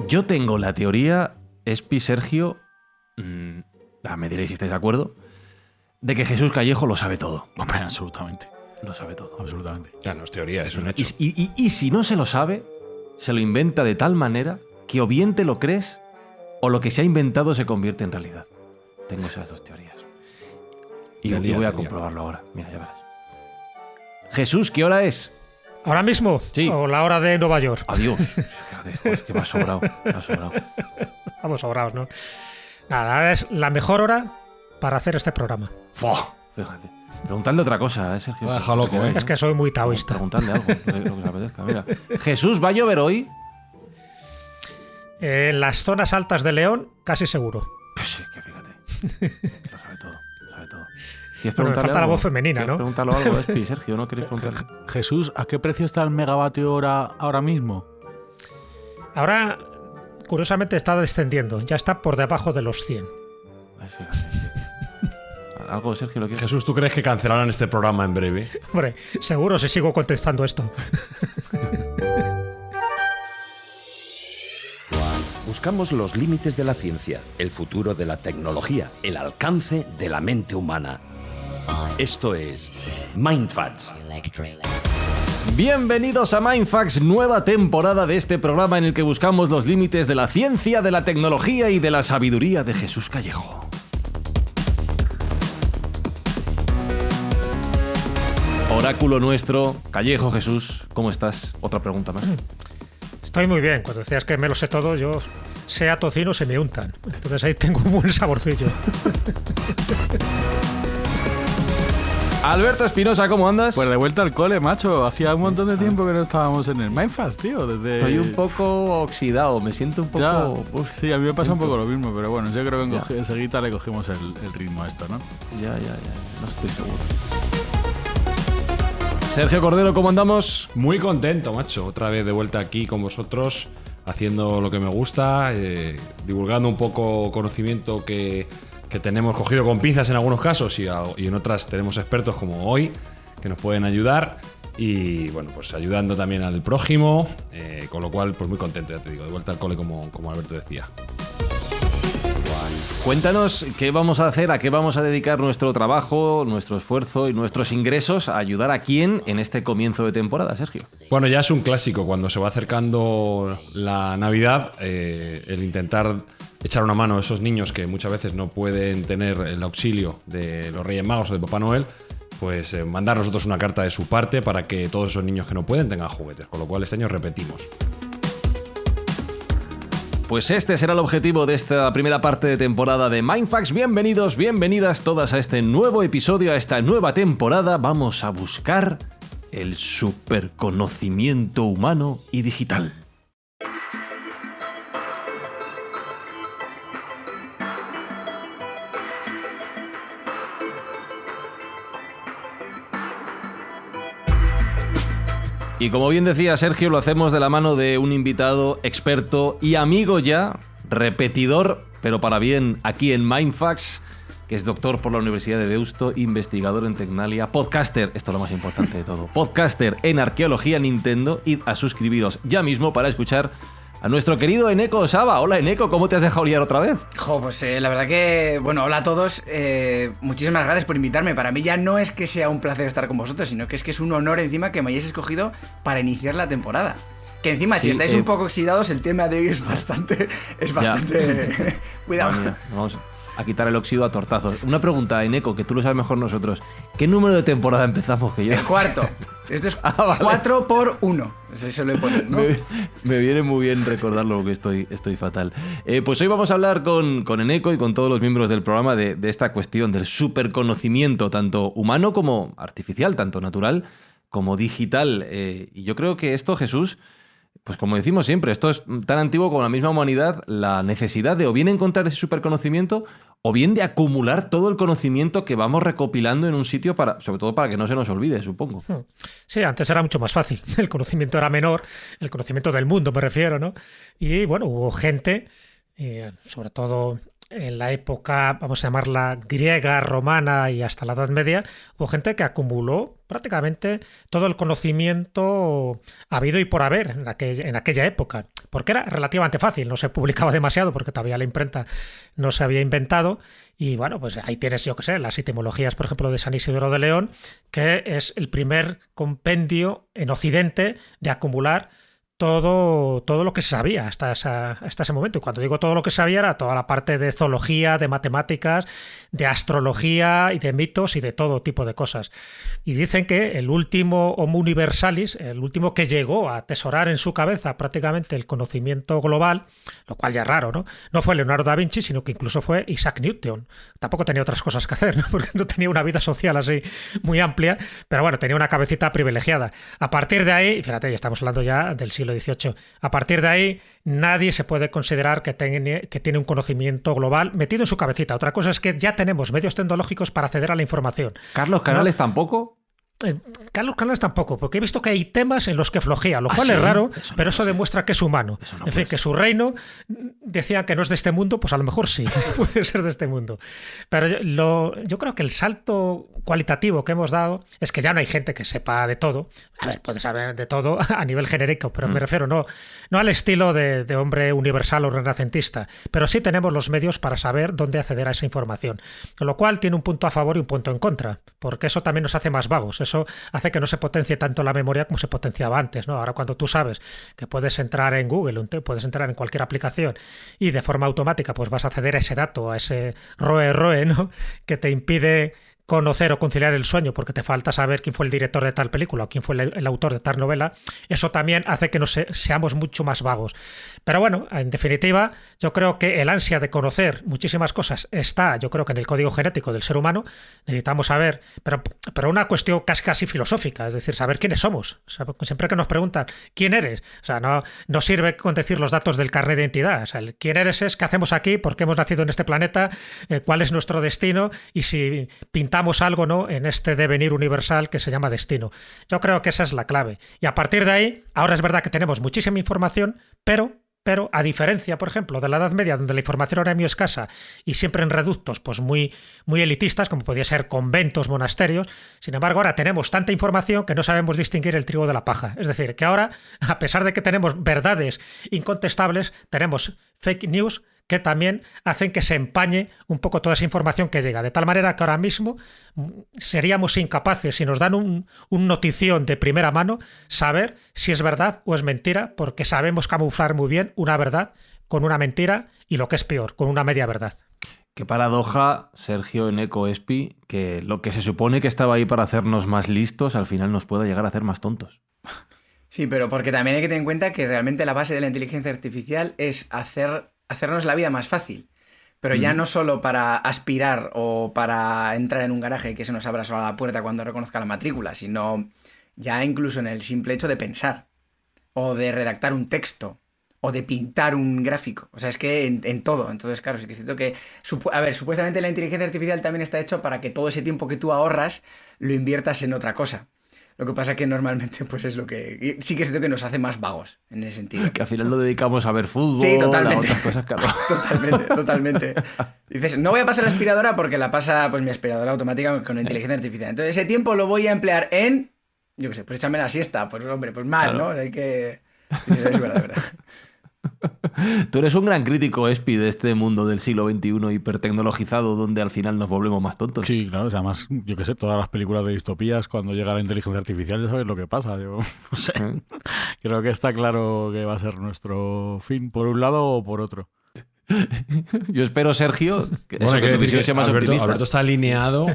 Yo tengo la teoría, Espi, Sergio, me diréis si estáis de acuerdo, de que Jesús Callejo lo sabe todo. Hombre, absolutamente. Lo sabe todo. Absolutamente. Ya no es teoría, es un hecho. Y si no se lo sabe, se lo inventa de tal manera que o bien te lo crees o lo que se ha inventado se convierte en realidad. Tengo esas dos teorías. Y voy a comprobarlo ahora. Mira, ya verás. Jesús, ¿qué hora es? ¿Ahora mismo? Sí. ¿O la hora de Nueva York? Adiós. Fíjate, joder, que me ha sobrado. Vamos sobrados, ¿no? Nada, ahora es la mejor hora para hacer este programa. Fíjate. Preguntadle otra cosa, Sergio. Déjalo que que veáis, Es que soy muy taoísta. Preguntadle algo, lo que os apetezca. Mira. Jesús, ¿va a llover hoy? En las zonas altas de León, casi seguro. Pues sí, que fíjate. Lo sabe todo, lo sabe todo. ¿Quieres Bueno, me preguntarle falta la algo? voz femenina, ¿Quieres ¿no? preguntarlo algo, Espi, Sergio? ¿No queréis preguntarle? Jesús, ¿a qué precio está el megavatio hora ahora mismo? Ahora, curiosamente, está descendiendo. Ya está por debajo de los 100. Pues fíjate. ¿Algo, Sergio, lo quieres? Jesús, ¿tú crees que cancelarán este programa en breve? Hombre, seguro si sigo contestando esto. Buscamos los límites de la ciencia, el futuro de la tecnología, el alcance de la mente humana. Esto es Mindfacts. Bienvenidos a Mindfacts, nueva temporada de este programa en el que buscamos los límites de la ciencia, de la tecnología y de la sabiduría de Jesús Callejo. Oráculo nuestro, Callejo Jesús, ¿cómo estás? Otra pregunta más. Estoy muy bien. Cuando decías que me lo sé todo, yo sea tocino se me untan. Entonces ahí tengo un buen saborcillo. Alberto Espinosa, ¿cómo andas? Pues de vuelta al cole, macho. Hacía un montón de tiempo que no estábamos en el Mindfast, tío. Estoy un poco oxidado, me siento un poco... Ya, sí, a mí me pasa un poco lo mismo, pero bueno, yo creo que Ya. enseguida le cogimos el ritmo a esto, ¿no? Ya, no estoy seguro. Sergio Cordero, ¿cómo andamos? Muy contento, macho. Otra vez de vuelta aquí con vosotros, haciendo lo que me gusta, divulgando un poco conocimiento que tenemos cogido con pinzas en algunos casos y en otras tenemos expertos como hoy que nos pueden ayudar y bueno, pues ayudando también al prójimo, con lo cual pues muy contento, ya te digo, de vuelta al cole como Alberto decía. Cuéntanos qué vamos a hacer, a qué vamos a dedicar nuestro trabajo, nuestro esfuerzo y nuestros ingresos a ayudar a quién en este comienzo de temporada, Sergio. Bueno, ya es un clásico cuando se va acercando la Navidad, el intentar echar una mano a esos niños que muchas veces no pueden tener el auxilio de los Reyes Magos o de Papá Noel, pues mandar nosotros una carta de su parte para que todos esos niños que no pueden tengan juguetes, con lo cual este año repetimos. Pues este será el objetivo de esta primera parte de temporada de Mindfacts. Bienvenidos, bienvenidas todas a este nuevo episodio, a esta nueva temporada. Vamos a buscar el superconocimiento humano y digital. Y como bien decía Sergio, lo hacemos de la mano de un invitado experto y amigo ya, repetidor, pero para bien, aquí en Mindfacts, que es doctor por la Universidad de Deusto, investigador en Tecnalia, podcaster, esto es lo más importante de todo, podcaster en Arqueología Nintendo. Id a suscribiros ya mismo para escuchar a nuestro querido Eneko Saba. Hola Eneko, ¿cómo te has dejado liar otra vez? Pues la verdad que, bueno, hola a todos, muchísimas gracias por invitarme. Para mí ya no es que sea un placer estar con vosotros, sino que es un honor encima que me hayáis escogido para iniciar la temporada. Que encima, si estáis un poco oxidados, el tema de hoy es bastante cuidado. Mira, vamos a quitar el óxido a tortazos. Una pregunta, Eneko, que tú lo sabes mejor nosotros. ¿Qué número de temporada empezamos? Que yo... El cuarto. Esto es Vale. 4 por 1. Eso se lo poner, ¿no? Me viene muy bien recordarlo porque estoy fatal. Pues hoy vamos a hablar con Eneko y con todos los miembros del programa de esta cuestión del superconocimiento, tanto humano como artificial, tanto natural como digital. Y yo creo que esto, Jesús, pues como decimos siempre, esto es tan antiguo como la misma humanidad, la necesidad de o bien encontrar ese superconocimiento o bien de acumular todo el conocimiento que vamos recopilando en un sitio, sobre todo para que no se nos olvide, supongo. Sí, antes era mucho más fácil. El conocimiento era menor, el conocimiento del mundo me refiero, ¿no? Y bueno, hubo gente, sobre todo en la época, vamos a llamarla griega, romana y hasta la Edad Media, hubo gente que acumuló prácticamente todo el conocimiento habido y por haber en aquella época, porque era relativamente fácil, no se publicaba demasiado porque todavía la imprenta no se había inventado. Y bueno, pues ahí tienes, yo qué sé, las etimologías, por ejemplo, de San Isidoro de León, que es el primer compendio en Occidente de acumular todo lo que se sabía hasta ese momento. Y cuando digo todo lo que se sabía era toda la parte de zoología, de matemáticas, de astrología y de mitos y de todo tipo de cosas. Y dicen que el último Homo Universalis, el último que llegó a atesorar en su cabeza prácticamente el conocimiento global, lo cual ya es raro, ¿no? No fue Leonardo da Vinci, sino que incluso fue Isaac Newton. Tampoco tenía otras cosas que hacer, ¿no? Porque no tenía una vida social así muy amplia, pero bueno, tenía una cabecita privilegiada. A partir de ahí, fíjate, ya estamos hablando ya del siglo XVIII. A partir de ahí, nadie se puede considerar que tiene un conocimiento global metido en su cabecita. Otra cosa es que ya tenemos medios tecnológicos para acceder a la información. ¿Carlos Canales ¿no? Tampoco? Carlos Canales tampoco, porque he visto que hay temas en los que flojea, lo cual ¿sí? es raro, Eso no pero eso demuestra que es humano. En fin, que su reino decía que no es de este mundo, pues a lo mejor sí, puede ser de este mundo. Pero yo creo que el salto cualitativo que hemos dado es que ya no hay gente que sepa de todo. A ver, puede saber de todo a nivel genérico, pero me refiero no al estilo de hombre universal o renacentista, pero sí tenemos los medios para saber dónde acceder a esa información. Lo cual tiene un punto a favor y un punto en contra, porque eso también nos hace más vagos. Eso hace que no se potencie tanto la memoria como se potenciaba antes, ¿no? Ahora cuando tú sabes que puedes entrar en Google, puedes entrar en cualquier aplicación y de forma automática pues vas a acceder a ese dato, a ese ROE, ¿no? Que te impide conocer o conciliar el sueño porque te falta saber quién fue el director de tal película o quién fue el autor de tal novela, eso también hace que seamos mucho más vagos. Pero bueno, en definitiva, yo creo que el ansia de conocer muchísimas cosas está, yo creo que en el código genético del ser humano. Necesitamos saber, pero una cuestión casi filosófica, es decir, saber quiénes somos. O sea, siempre que nos preguntan ¿quién eres? O sea, no sirve con decir los datos del carnet de identidad. O sea, quién eres es qué hacemos aquí, por qué hemos nacido en este planeta, cuál es nuestro destino y si pintamos algo, ¿no?, en este devenir universal que se llama destino. Yo creo que esa es la clave. Y a partir de ahí, ahora es verdad que tenemos muchísima información, pero a diferencia, por ejemplo, de la Edad Media, donde la información era muy escasa y siempre en reductos pues muy elitistas, como podía ser conventos, monasterios, sin embargo, ahora tenemos tanta información que no sabemos distinguir el trigo de la paja. Es decir, que ahora, a pesar de que tenemos verdades incontestables, tenemos fake news que también hacen que se empañe un poco toda esa información que llega. De tal manera que ahora mismo seríamos incapaces, si nos dan un notición de primera mano, saber si es verdad o es mentira, porque sabemos camuflar muy bien una verdad con una mentira y, lo que es peor, con una media verdad. Qué paradoja, Sergio Eneco Espi, que lo que se supone que estaba ahí para hacernos más listos, al final nos puede llegar a hacer más tontos. Sí, pero porque también hay que tener en cuenta que realmente la base de la inteligencia artificial es hacernos la vida más fácil. Pero ya no solo para aspirar o para entrar en un garaje y que se nos abra sola la puerta cuando reconozca la matrícula, sino ya incluso en el simple hecho de pensar, o de redactar un texto, o de pintar un gráfico. O sea, es que en todo. Entonces, claro, sí que siento que... supuestamente la inteligencia artificial también está hecho para que todo ese tiempo que tú ahorras lo inviertas en otra cosa. Lo que pasa que normalmente pues es lo que... Sí que siento que nos hace más vagos en ese sentido. Que al final lo dedicamos a ver fútbol, sí, totalmente. a otras cosas, claro. Totalmente. Dices, no voy a pasar la aspiradora porque la pasa pues mi aspiradora automática con la inteligencia artificial. Entonces ese tiempo lo voy a emplear en... Yo qué sé, pues échame la siesta. Pues hombre, pues mal, claro. ¿No? Hay que... Sí, es verdad. Tú eres un gran crítico, Espi, de este mundo del siglo XXI hipertecnologizado donde al final nos volvemos más tontos. Sí, claro, además, yo qué sé, todas las películas de distopías, cuando llega la inteligencia artificial, ya sabes lo que pasa. Yo no sé. Creo que está claro que va a ser nuestro fin, por un lado o por otro. Yo espero, Sergio, que tu visión sea más Alberto, optimista. Alberto está alineado.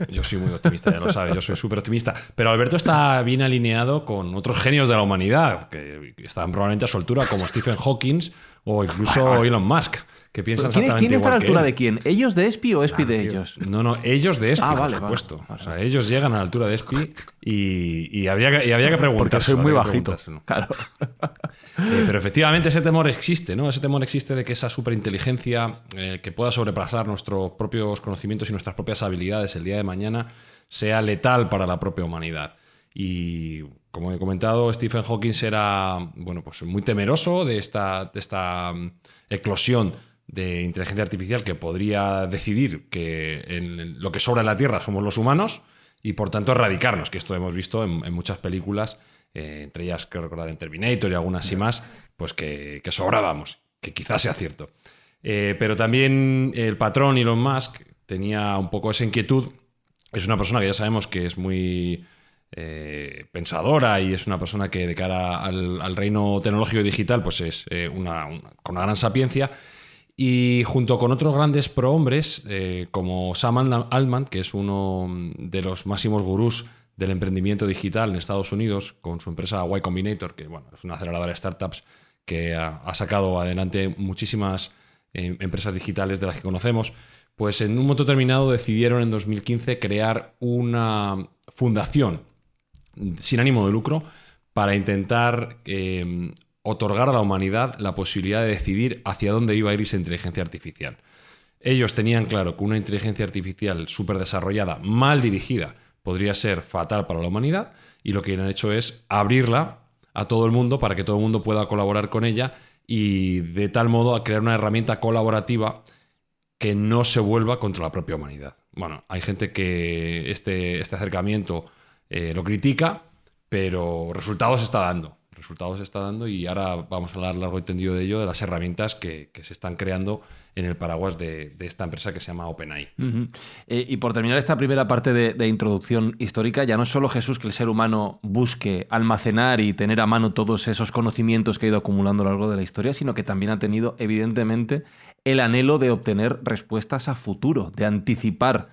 Yo soy muy optimista, ya lo sabes, yo soy súper optimista. Pero Alberto está bien alineado con otros genios de la humanidad que están probablemente a su altura, como Stephen Hawking o incluso Elon Musk, que piensan exactamente ¿Quién está a la igual que altura él. de quién? ¿Ellos de Espi o Espi de ellos? No, ellos de Espi, vale, por supuesto. Vale. O sea, ellos llegan a la altura de Espi y habría que preguntar. Porque soy muy bajito. Claro. Pero efectivamente ese temor existe, ¿no? Ese temor existe de que esa superinteligencia que pueda sobrepasar nuestros propios conocimientos y nuestras propias habilidades el día de mañana sea letal para la propia humanidad. Y como he comentado, Stephen Hawking era, bueno, pues muy temeroso de esta eclosión de inteligencia artificial que podría decidir que lo que sobra en la Tierra somos los humanos y por tanto erradicarnos, que esto hemos visto en muchas películas, entre ellas creo recordar en Terminator y algunas y más, pues que sobrábamos, que quizás sea cierto. Pero también el patrón Elon Musk tenía un poco esa inquietud. Es una persona que ya sabemos que es muy pensadora y es una persona que de cara al reino tecnológico y digital pues es con una gran sapiencia. Y junto con otros grandes prohombres, como Sam Altman, que es uno de los máximos gurús del emprendimiento digital en Estados Unidos, con su empresa Y Combinator, que bueno, es una aceleradora de startups que ha sacado adelante muchísimas empresas digitales de las que conocemos, pues en un momento determinado decidieron en 2015 crear una fundación sin ánimo de lucro para intentar otorgar a la humanidad la posibilidad de decidir hacia dónde iba a ir esa inteligencia artificial. Ellos tenían claro que una inteligencia artificial súper desarrollada, mal dirigida, podría ser fatal para la humanidad, y lo que han hecho es abrirla a todo el mundo para que todo el mundo pueda colaborar con ella y de tal modo a crear una herramienta colaborativa que no se vuelva contra la propia humanidad. Bueno, hay gente que este acercamiento lo critica, pero resultados está dando. Y ahora vamos a hablar largo y tendido de ello, de las herramientas que se están creando en el paraguas de esta empresa que se llama OpenAI. Uh-huh. Y por terminar esta primera parte de introducción histórica, ya no es solo, Jesús, que el ser humano busque almacenar y tener a mano todos esos conocimientos que ha ido acumulando a lo largo de la historia, sino que también ha tenido, evidentemente, el anhelo de obtener respuestas a futuro, de anticipar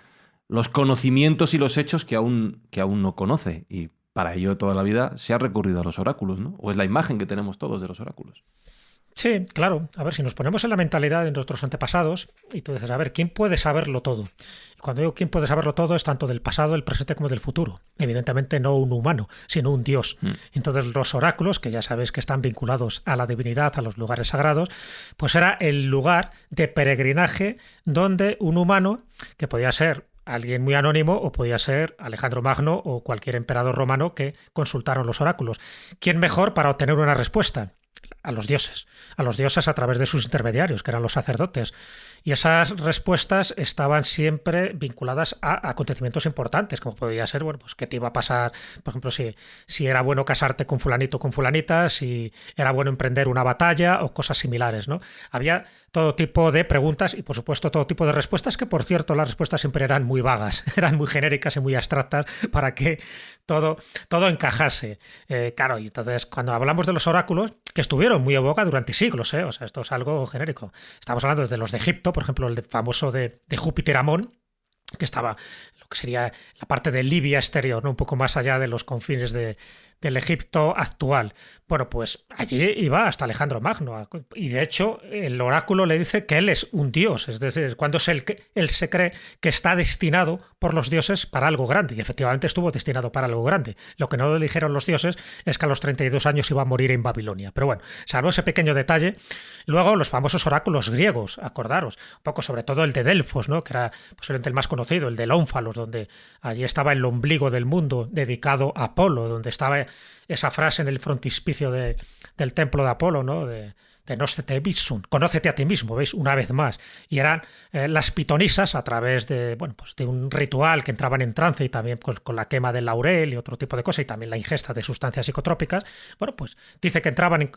los conocimientos y los hechos que aún no conoce. Y para ello toda la vida se ha recurrido a los oráculos, ¿no? O es la imagen que tenemos todos de los oráculos. Sí, claro. A ver, si nos ponemos en la mentalidad de nuestros antepasados y tú dices, a ver, ¿quién puede saberlo todo? Y cuando digo quién puede saberlo todo es tanto del pasado, el presente como del futuro. Evidentemente no un humano, sino un dios. Entonces los oráculos, que ya sabéis que están vinculados a la divinidad, a los lugares sagrados, pues era el lugar de peregrinaje donde un humano, que podía ser alguien muy anónimo o podía ser Alejandro Magno o cualquier emperador romano que consultaron los oráculos. ¿Quién mejor para obtener una respuesta? A los dioses a través de sus intermediarios, que eran los sacerdotes. Y esas respuestas estaban siempre vinculadas a acontecimientos importantes, como podía ser, bueno, pues qué te iba a pasar, por ejemplo, si era bueno casarte con fulanito o con fulanita, si era bueno emprender una batalla o cosas similares, ¿no? Había todo tipo de preguntas y, por supuesto, todo tipo de respuestas, que, por cierto, las respuestas siempre eran muy vagas, eran muy genéricas y muy abstractas para que todo encajase. Claro, y entonces, cuando hablamos de los oráculos, que estuvieron muy en boga durante siglos, o sea, esto es algo genérico. Estamos hablando desde los de Egipto, por ejemplo, el famoso de Júpiter Amón, que estaba lo que sería la parte de Libia exterior, ¿no? Un poco más allá de los confines del Egipto actual. Bueno, pues allí iba hasta Alejandro Magno, y de hecho el oráculo le dice que él es un dios, es decir, cuando él se cree que está destinado por los dioses para algo grande, y efectivamente estuvo destinado para algo grande. Lo que no le dijeron los dioses es que a los 32 años iba a morir en Babilonia. Pero bueno, salvo ese pequeño detalle, luego los famosos oráculos griegos, acordaros, un poco sobre todo el de Delfos, ¿no? Que era posiblemente el más conocido, el del Ónfalos, donde allí estaba el ombligo del mundo dedicado a Apolo, donde estaba esa frase en el frontispicio del templo de Apolo, ¿no? De Gnóstete Vixum, conócete a ti mismo, ¿veis? Una vez más. Y eran las pitonisas a través de, bueno, pues de un ritual que entraban en trance y también pues, con la quema del laurel y otro tipo de cosas y también la ingesta de sustancias psicotrópicas. Bueno, pues dice que entraban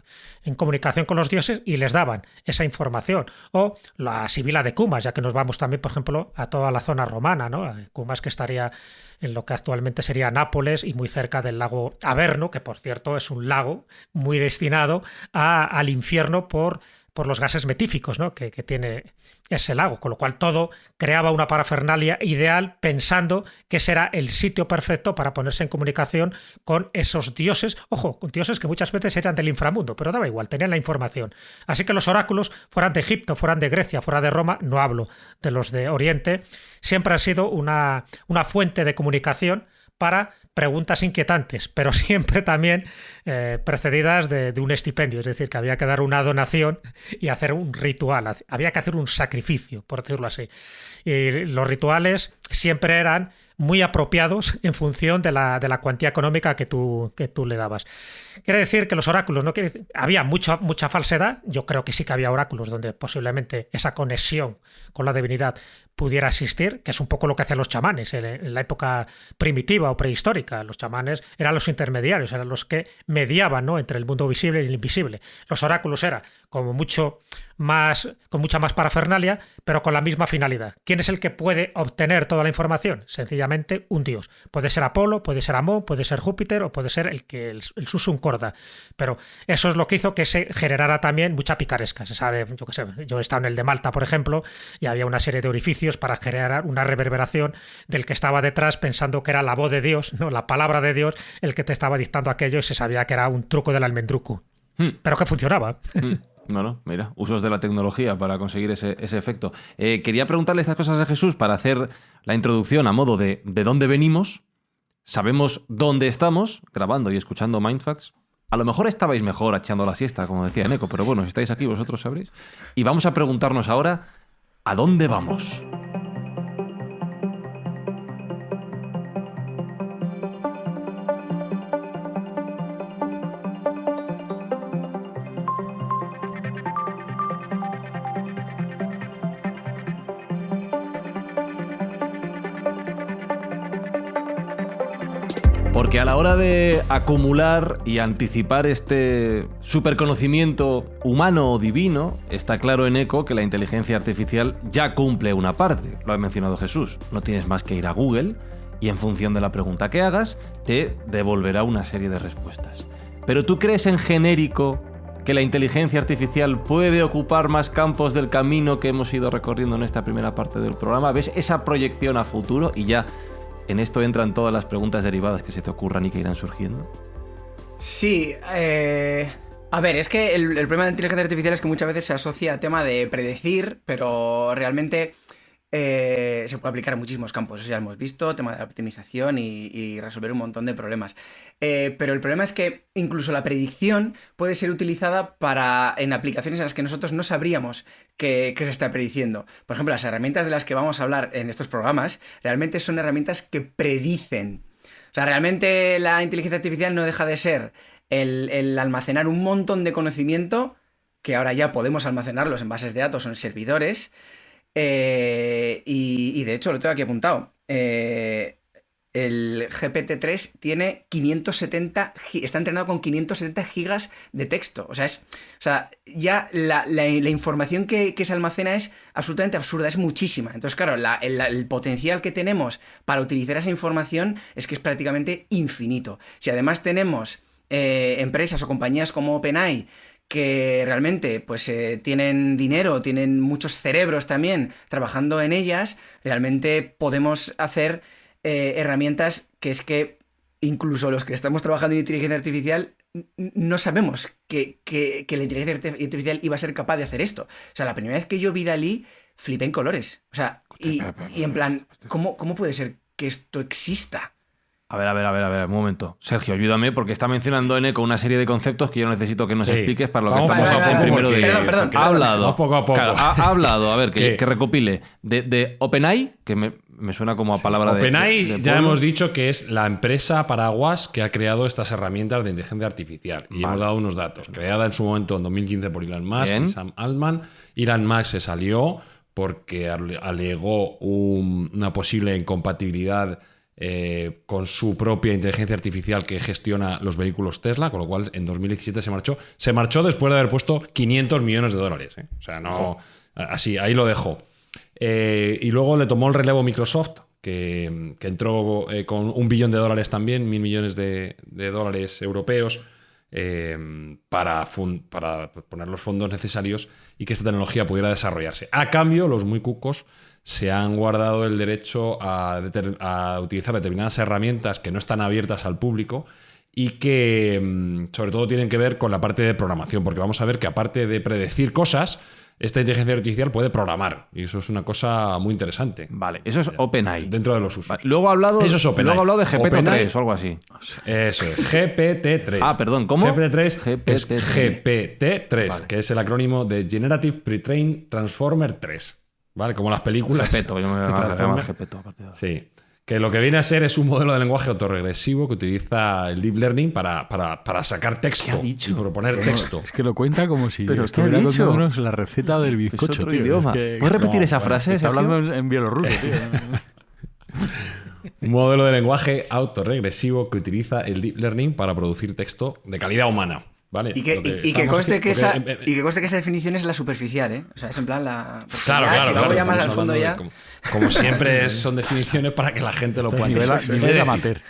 en comunicación con los dioses y les daban esa información. O la Sibila de Cumas, ya que nos vamos también, por ejemplo, a toda la zona romana, ¿no? Cumas, que estaría en lo que actualmente sería Nápoles y muy cerca del lago Averno, que por cierto es un lago muy destinado al infierno por los gases metíficos, ¿no? que tiene ese lago, con lo cual todo creaba una parafernalia ideal pensando que será el sitio perfecto para ponerse en comunicación con esos dioses, ojo, con dioses que muchas veces eran del inframundo, pero daba igual, tenían la información. Así que los oráculos, fueran de Egipto, fueran de Grecia, fuera de Roma, no hablo de los de Oriente, siempre han sido una fuente de comunicación para preguntas inquietantes, pero siempre también precedidas de un estipendio, es decir, que había que dar una donación y hacer un ritual, había que hacer un sacrificio, por decirlo así. Y los rituales siempre eran muy apropiados en función de la cuantía económica que tú le dabas. Quiere decir que los oráculos, no quiere decir, había mucha falsedad. Yo creo que sí que había oráculos donde posiblemente esa conexión con la divinidad pudiera existir, que es un poco lo que hacían los chamanes en la época primitiva o prehistórica. Los chamanes eran los intermediarios, eran los que mediaban, ¿no?, entre el mundo visible y el invisible. Los oráculos era como mucho más, con mucha más parafernalia, pero con la misma finalidad. ¿Quién es el que puede obtener toda la información? Sencillamente un dios. Puede ser Apolo, puede ser Amón, puede ser Júpiter o puede ser el Susun Corda. Pero eso es lo que hizo que se generara también mucha picaresca. Se sabe, yo qué sé, yo he estado en el de Malta, por ejemplo, y había una serie de orificios para generar una reverberación del que estaba detrás pensando que era la voz de Dios, no, la palabra de Dios, el que te estaba dictando aquello, y se sabía que era un truco del almendruco. Pero que funcionaba. Bueno, mira, usos de la tecnología para conseguir ese efecto. Quería preguntarle estas cosas a Jesús para hacer la introducción a modo de dónde venimos. Sabemos dónde estamos, grabando y escuchando Mindfacts. A lo mejor estabais mejor echando la siesta, como decía Eneco, pero bueno, si estáis aquí vosotros sabréis. Y vamos a preguntarnos ahora, ¿a dónde vamos? Porque a la hora de acumular y anticipar este superconocimiento humano o divino, está claro, Eneco, que la inteligencia artificial ya cumple una parte. Lo ha mencionado Jesús. No tienes más que ir a Google y en función de la pregunta que hagas, te devolverá una serie de respuestas. Pero ¿tú crees en genérico que la inteligencia artificial puede ocupar más campos del camino que hemos ido recorriendo en esta primera parte del programa? ¿Ves esa proyección a futuro? Y ya en esto entran todas las preguntas derivadas que se te ocurran y que irán surgiendo. Sí, a ver, es que el problema de la inteligencia artificial es que muchas veces se asocia a tema de predecir, pero realmente se puede aplicar en muchísimos campos. Eso ya lo hemos visto, tema de optimización y resolver un montón de problemas. Pero el problema es que incluso la predicción puede ser utilizada en aplicaciones en las que nosotros no sabríamos que se está prediciendo. Por ejemplo, las herramientas de las que vamos a hablar en estos programas realmente son herramientas que predicen. O sea, realmente la inteligencia artificial no deja de ser el almacenar un montón de conocimiento, que ahora ya podemos almacenarlos en bases de datos o en servidores. Y de hecho lo tengo aquí apuntado. El GPT-3 tiene 570, está entrenado con 570 gigas de texto. O sea, ya la información que se almacena es absolutamente absurda, es muchísima. Entonces, claro, el potencial que tenemos para utilizar esa información es que es prácticamente infinito. Si además tenemos empresas o compañías como OpenAI que realmente pues tienen dinero, tienen muchos cerebros también trabajando en ellas, realmente podemos hacer herramientas que es que incluso los que estamos trabajando en inteligencia artificial no sabemos que la inteligencia artificial iba a ser capaz de hacer esto. O sea, la primera vez que yo vi DALL-E flipé en colores. O sea, y en plan, ¿cómo puede ser que esto exista? A ver, un momento. Sergio, ayúdame, porque está mencionando Eneco una serie de conceptos que yo necesito que nos expliques para lo que estamos en primero de... Perdón. Ha hablado, poco a poco. Claro, ha hablado, a ver, que recopile. De OpenAI, que me suena como a palabra de... OpenAI ya hemos dicho que es la empresa paraguas que ha creado estas herramientas de inteligencia artificial. Y hemos dado unos datos. Creada en su momento en 2015 por Elon Musk y Sam Altman. Elon Musk se salió porque alegó una posible incompatibilidad con su propia inteligencia artificial que gestiona los vehículos Tesla, con lo cual en 2017 se marchó. Se marchó después de haber puesto $500 millones. O sea, no, así, ahí lo dejó. Y luego le tomó el relevo Microsoft, que entró con $1 billón también, 1.000 millones de dólares europeos, para poner los fondos necesarios y que esta tecnología pudiera desarrollarse. A cambio, los muy cucos se han guardado el derecho a utilizar determinadas herramientas que no están abiertas al público y que sobre todo tienen que ver con la parte de programación, porque vamos a ver que aparte de predecir cosas, esta inteligencia artificial puede programar, y eso es una cosa muy interesante. Vale, eso es OpenAI. Dentro de los usos. Vale. Luego ha hablado de GPT-3 o algo así. Eso es, GPT-3. Ah, perdón, ¿cómo? GPT-3 es GPT-3, vale, que es el acrónimo de Generative Pre-trained Transformer 3. ¿Vale? Como las películas. Gepeto, yo me voy a llamar Gepeto. Sí. Que lo que viene a ser es un modelo de lenguaje autorregresivo que utiliza el Deep Learning para sacar texto. ¿Qué ha dicho? Y proponer texto. Es que lo cuenta como si ¿Pero qué estuviera ha dicho? contándonos la receta del bizcocho, Es otro tío. idioma. ¿Puedes repetir esa bueno, frase, está Sergio? hablando en bielorruso, tío. Un modelo de lenguaje autorregresivo que utiliza el Deep Learning para producir texto de calidad humana. ¿Vale? Y que, Lo y que estamos conste aquí- que esa, porque- y que conste que esa definición es la superficial, ¿eh? O sea, es en plan la... porque Claro, ya, claro, si vamos claro. ya más al estamos fondo hablando ya... de como siempre son definiciones para que la gente lo pueda Nivel, entender. nivel Es decir, amateur.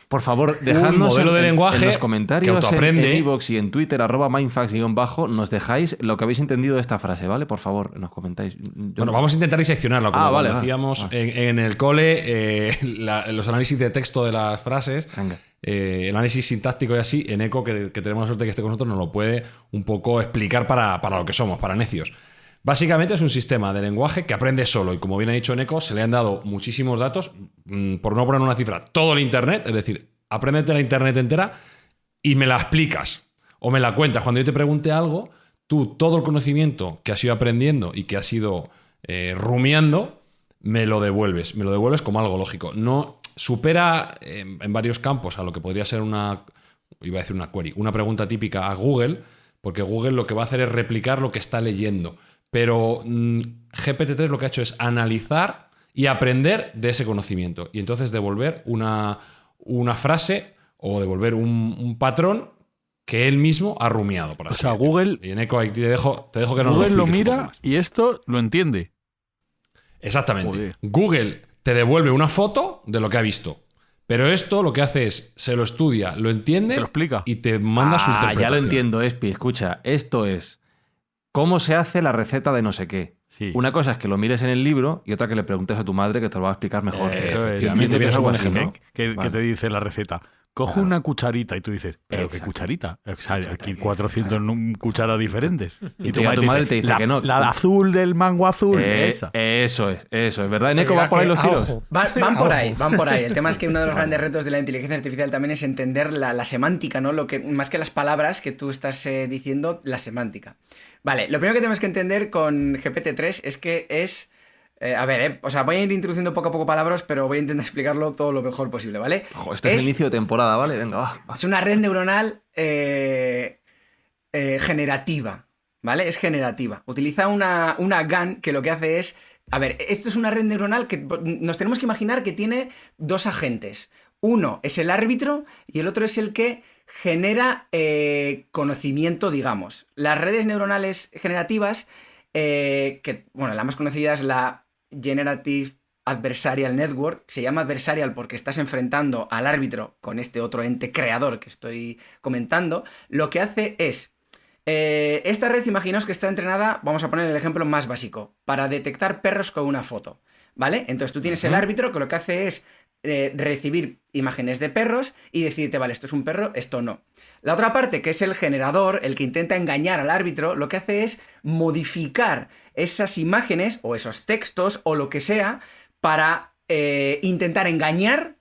Por favor, dejadnos modelo de lenguaje en los comentarios, que autoaprende. en iVoox y en Twitter, @mindfax_, nos dejáis lo que habéis entendido de esta frase, ¿vale? Por favor, nos comentáis. Bueno, vamos a intentar diseccionarlo, como Vale, cuando vale. hacíamos Vale. en el cole los análisis de texto de las frases, Venga. el análisis sintáctico y así, en Eco, que tenemos la suerte de que esté con nosotros, nos lo puede un poco explicar para lo que somos, para necios. Básicamente es un sistema de lenguaje que aprende solo y como bien ha dicho Neko, se le han dado muchísimos datos, por no poner una cifra, todo el Internet, es decir, apréndete la Internet entera y me la explicas o me la cuentas. Cuando yo te pregunte algo, tú todo el conocimiento que has ido aprendiendo y que has ido rumiando, me lo devuelves como algo lógico. No supera en varios campos a lo que podría ser una query, una pregunta típica a Google, porque Google lo que va a hacer es replicar lo que está leyendo. Pero GPT-3 lo que ha hecho es analizar y aprender de ese conocimiento. Y entonces devolver una frase o devolver un patrón que él mismo ha rumiado. Por O así sea, decirlo. Google, Y en Eco ahí te dejo que nos Google lo expliques un poco mira más. y esto lo entiende. Exactamente. Joder. Google te devuelve una foto de lo que ha visto. Pero esto lo que hace es, se lo estudia, lo entiende Te lo explica. y te manda su interpretación. Ya lo entiendo, Espi. Escucha, esto es cómo se hace la receta de no sé qué. Sí. Una cosa es que lo mires en el libro y otra que le preguntes a tu madre que te lo va a explicar mejor. Eso es. efectivamente, ¿Entiendes vienes algo un así, ejemplo. no? Que Vale. te dice la receta. Coge Claro. una cucharita y tú dices, ¿pero qué Exacto. cucharita? O sea, aquí 400 cucharas diferentes. Y tu madre te dice la, que no. La de azul del mango azul, esa. Eso es. ¿Verdad, Te Neko? dirá ¿Va por ahí que, los a tiros? ojo. Van por ahí, van por ahí. El tema es que uno de los grandes retos de la inteligencia artificial también es entender la semántica, ¿no? Lo que, más que las palabras que tú estás diciendo, la semántica. Vale, lo primero que tenemos que entender con GPT-3 es que es... o sea, voy a ir introduciendo poco a poco palabras, pero voy a intentar explicarlo todo lo mejor posible, ¿vale? Ojo, este es el inicio de temporada, ¿vale? Venga, va. Es una red neuronal generativa, ¿vale? Es generativa. Utiliza una GAN que lo que hace es... A ver, esto es una red neuronal que nos tenemos que imaginar que tiene dos agentes. Uno es el árbitro y el otro es el que genera conocimiento, digamos. Las redes neuronales generativas, que, bueno, la más conocida es la Generative Adversarial Network. Se llama adversarial porque estás enfrentando al árbitro con este otro ente creador que estoy comentando. Lo que hace es... esta red, imaginaos que está entrenada, vamos a poner el ejemplo más básico, para detectar perros con una foto, ¿vale? Entonces tú tienes el árbitro que lo que hace es recibir imágenes de perros y decirte, vale, esto es un perro, esto no. La otra parte, que es el generador, el que intenta engañar al árbitro, lo que hace es modificar esas imágenes o esos textos o lo que sea para intentar engañar.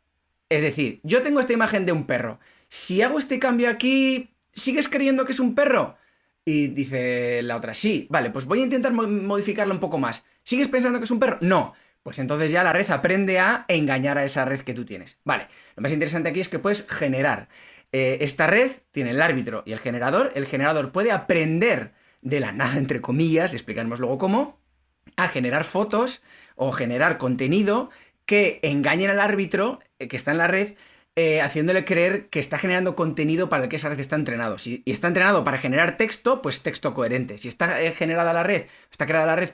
Es decir, yo tengo esta imagen de un perro. Si hago este cambio aquí, ¿sigues creyendo que es un perro? Y dice la otra, sí, vale, pues voy a intentar modificarlo un poco más. ¿Sigues pensando que es un perro? No. Pues entonces ya la red aprende a engañar a esa red que tú tienes. Vale, lo más interesante aquí es que puedes generar. Esta red tiene el árbitro y el generador puede aprender de la nada, entre comillas, explicaremos luego cómo, a generar fotos o generar contenido que engañen al árbitro que está en la red, haciéndole creer que está generando contenido para el que esa red está entrenado. Si está entrenado para generar texto, pues texto coherente. Si está creada la red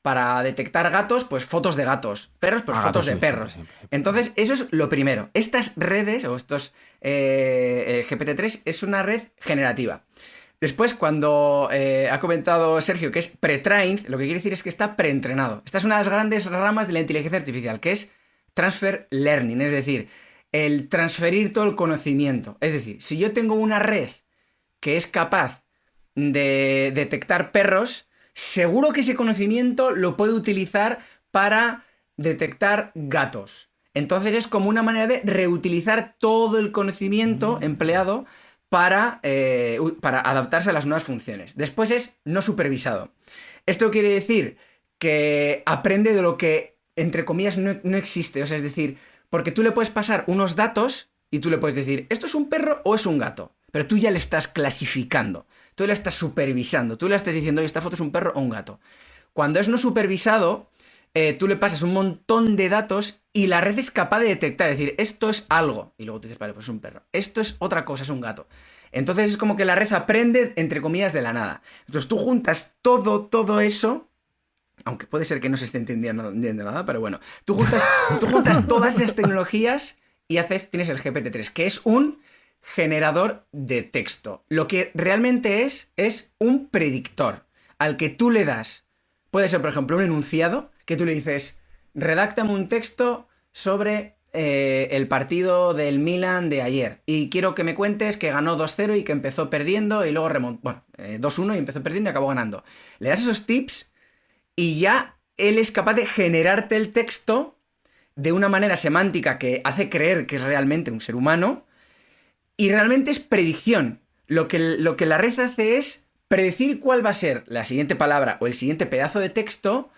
para detectar gatos, pues fotos de gatos. Perros, pues fotos de perros. Entonces, eso es lo primero. Estas redes, o estos GPT-3, es una red generativa. Después, cuando ha comentado Sergio que es pre-trained, lo que quiere decir es que está preentrenado. Esta es una de las grandes ramas de la inteligencia artificial, que es transfer learning, es decir, el transferir todo el conocimiento. Es decir, si yo tengo una red que es capaz de detectar perros, seguro que ese conocimiento lo puedo utilizar para detectar gatos. Entonces es como una manera de reutilizar todo el conocimiento empleado para adaptarse a las nuevas funciones. Después es no supervisado. Esto quiere decir que aprende de lo que, entre comillas, no existe. O sea, es decir, porque tú le puedes pasar unos datos y tú le puedes decir, ¿esto es un perro o es un gato? Pero tú ya le estás clasificando, tú le estás supervisando, tú le estás diciendo, oye, esta foto es un perro o un gato. Cuando es no supervisado, tú le pasas un montón de datos y la red es capaz de detectar, es decir, esto es algo. Y luego tú dices, vale, pues es un perro. Esto es otra cosa, es un gato. Entonces es como que la red aprende, entre comillas, de la nada. Entonces tú juntas todo eso, aunque puede ser que no se esté entendiendo nada, pero bueno, tú juntas todas esas tienes el GPT-3, que es un generador de texto. Lo que realmente es un predictor al que tú le das, puede ser, por ejemplo, un enunciado, que tú le dices, redáctame un texto sobre el partido del Milan de ayer. Y quiero que me cuentes que ganó 2-0 y que empezó perdiendo y luego remontó. Bueno, 2-1 y empezó perdiendo y acabó ganando. Le das esos tips y ya él es capaz de generarte el texto de una manera semántica que hace creer que es realmente un ser humano y realmente es predicción. Lo que la red hace es predecir cuál va a ser la siguiente palabra o el siguiente pedazo de texto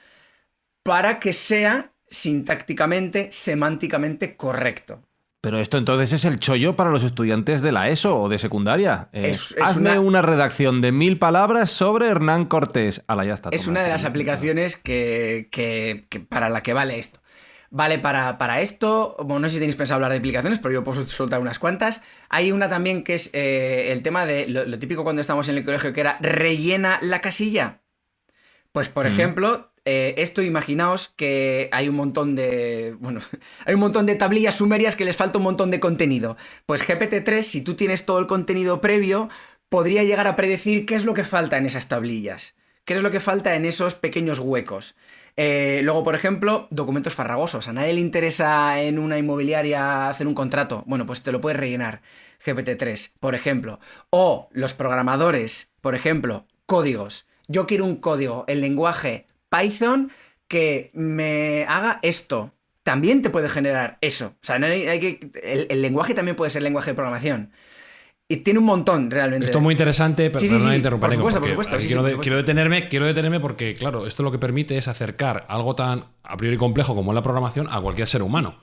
para que sea sintácticamente, semánticamente correcto. Pero esto entonces es el chollo para los estudiantes de la ESO o de secundaria. Hazme una redacción de 1000 palabras sobre Hernán Cortés. Ya está. Es una de las aplicaciones que para la que vale esto. Vale para esto, bueno, no sé si tenéis pensado hablar de aplicaciones, pero yo puedo soltar unas cuantas. Hay una también que es el tema de lo típico cuando estamos en el colegio, que era rellena la casilla. Pues, por ejemplo, esto imaginaos que hay un montón de tablillas sumerias que les falta un montón de contenido. Pues GPT-3, si tú tienes todo el contenido previo, podría llegar a predecir qué es lo que falta en esas tablillas, qué es lo que falta en esos pequeños huecos. Luego, por ejemplo, documentos farragosos. A nadie le interesa en una inmobiliaria hacer un contrato. Bueno, pues te lo puedes rellenar GPT-3, por ejemplo. O los programadores, por ejemplo, códigos. Yo quiero un código en lenguaje Python que me haga esto. También te puede generar eso. O sea, el lenguaje también puede ser lenguaje de programación. Y tiene un montón, realmente. Esto es muy interesante, pero no interrumpa. Por supuesto. Quiero detenerme porque, claro, esto lo que permite es acercar algo tan a priori complejo como es la programación a cualquier ser humano.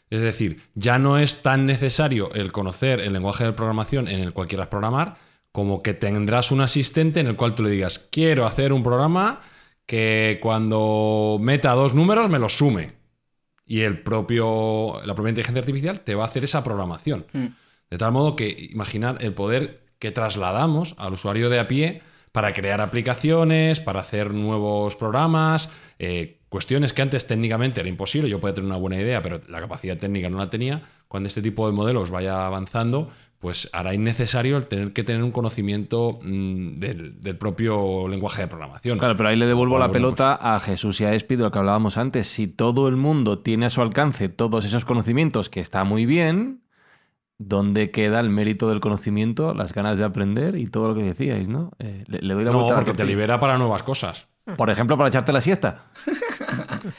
Es decir, ya no es tan necesario el conocer el lenguaje de programación en el cual quieras programar, como que tendrás un asistente en el cual tú le digas, quiero hacer un programa que cuando meta 2 números me los sume. Y la propia inteligencia artificial te va a hacer esa programación. De tal modo que imaginar el poder que trasladamos al usuario de a pie para crear aplicaciones, para hacer nuevos programas, cuestiones que antes técnicamente era imposible. Yo podía tener una buena idea, pero la capacidad técnica no la tenía. Cuando este tipo de modelos vaya avanzando, pues hará innecesario el tener que tener un conocimiento del propio lenguaje de programación. Claro, pero ahí le devuelvo la pelota a Jesús y a Espi de lo que hablábamos antes. Si todo el mundo tiene a su alcance todos esos conocimientos, que está muy bien, ¿dónde queda el mérito del conocimiento, las ganas de aprender y todo lo que decíais, ¿no? Le doy la vuelta. No, porque te libera para nuevas cosas. Por ejemplo, para echarte la siesta.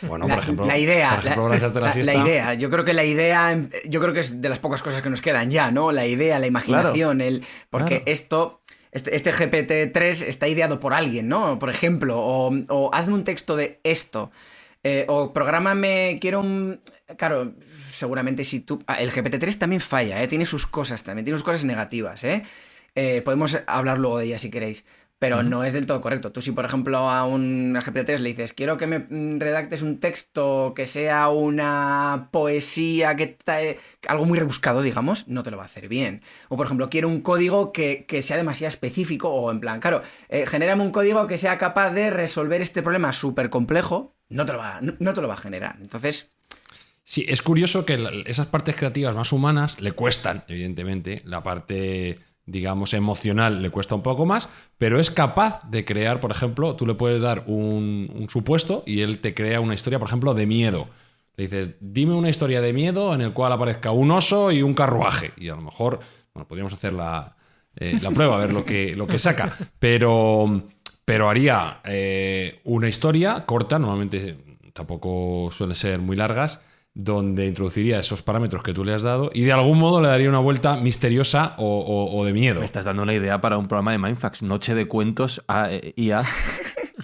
Bueno, por ejemplo, la idea, para echarte la siesta. La idea, yo creo que es de las pocas cosas que nos quedan ya, ¿no? La idea, la imaginación, porque esto, este GPT-3 está ideado por alguien, ¿no? Por ejemplo, o hazme un texto de esto, o prográmame, claro, seguramente si tú... el GPT-3 también falla, tiene sus cosas también, tiene sus cosas negativas, podemos hablar luego de ellas si queréis. Pero no es del todo correcto. Tú si, por ejemplo, a un GPT-3 le dices quiero que me redactes un texto que sea una poesía, algo muy rebuscado, digamos, no te lo va a hacer bien. O, por ejemplo, quiero un código que sea demasiado específico o en plan, claro, genérame un código que sea capaz de resolver este problema súper complejo, no te lo va a generar. Entonces... Sí, es curioso que esas partes creativas más humanas le cuestan, evidentemente, la parte... digamos, emocional le cuesta un poco más, pero es capaz de crear, por ejemplo, tú le puedes dar un supuesto y él te crea una historia, por ejemplo, de miedo. Le dices, dime una historia de miedo en el cual aparezca un oso y un carruaje. Y a lo mejor, bueno, podríamos hacer la prueba, a ver lo que saca. Pero haría una historia corta, normalmente tampoco suelen ser muy largas, donde introduciría esos parámetros que tú le has dado y de algún modo le daría una vuelta misteriosa o de miedo. Me estás dando una idea para un programa de Mindfax, Noche de Cuentos IA.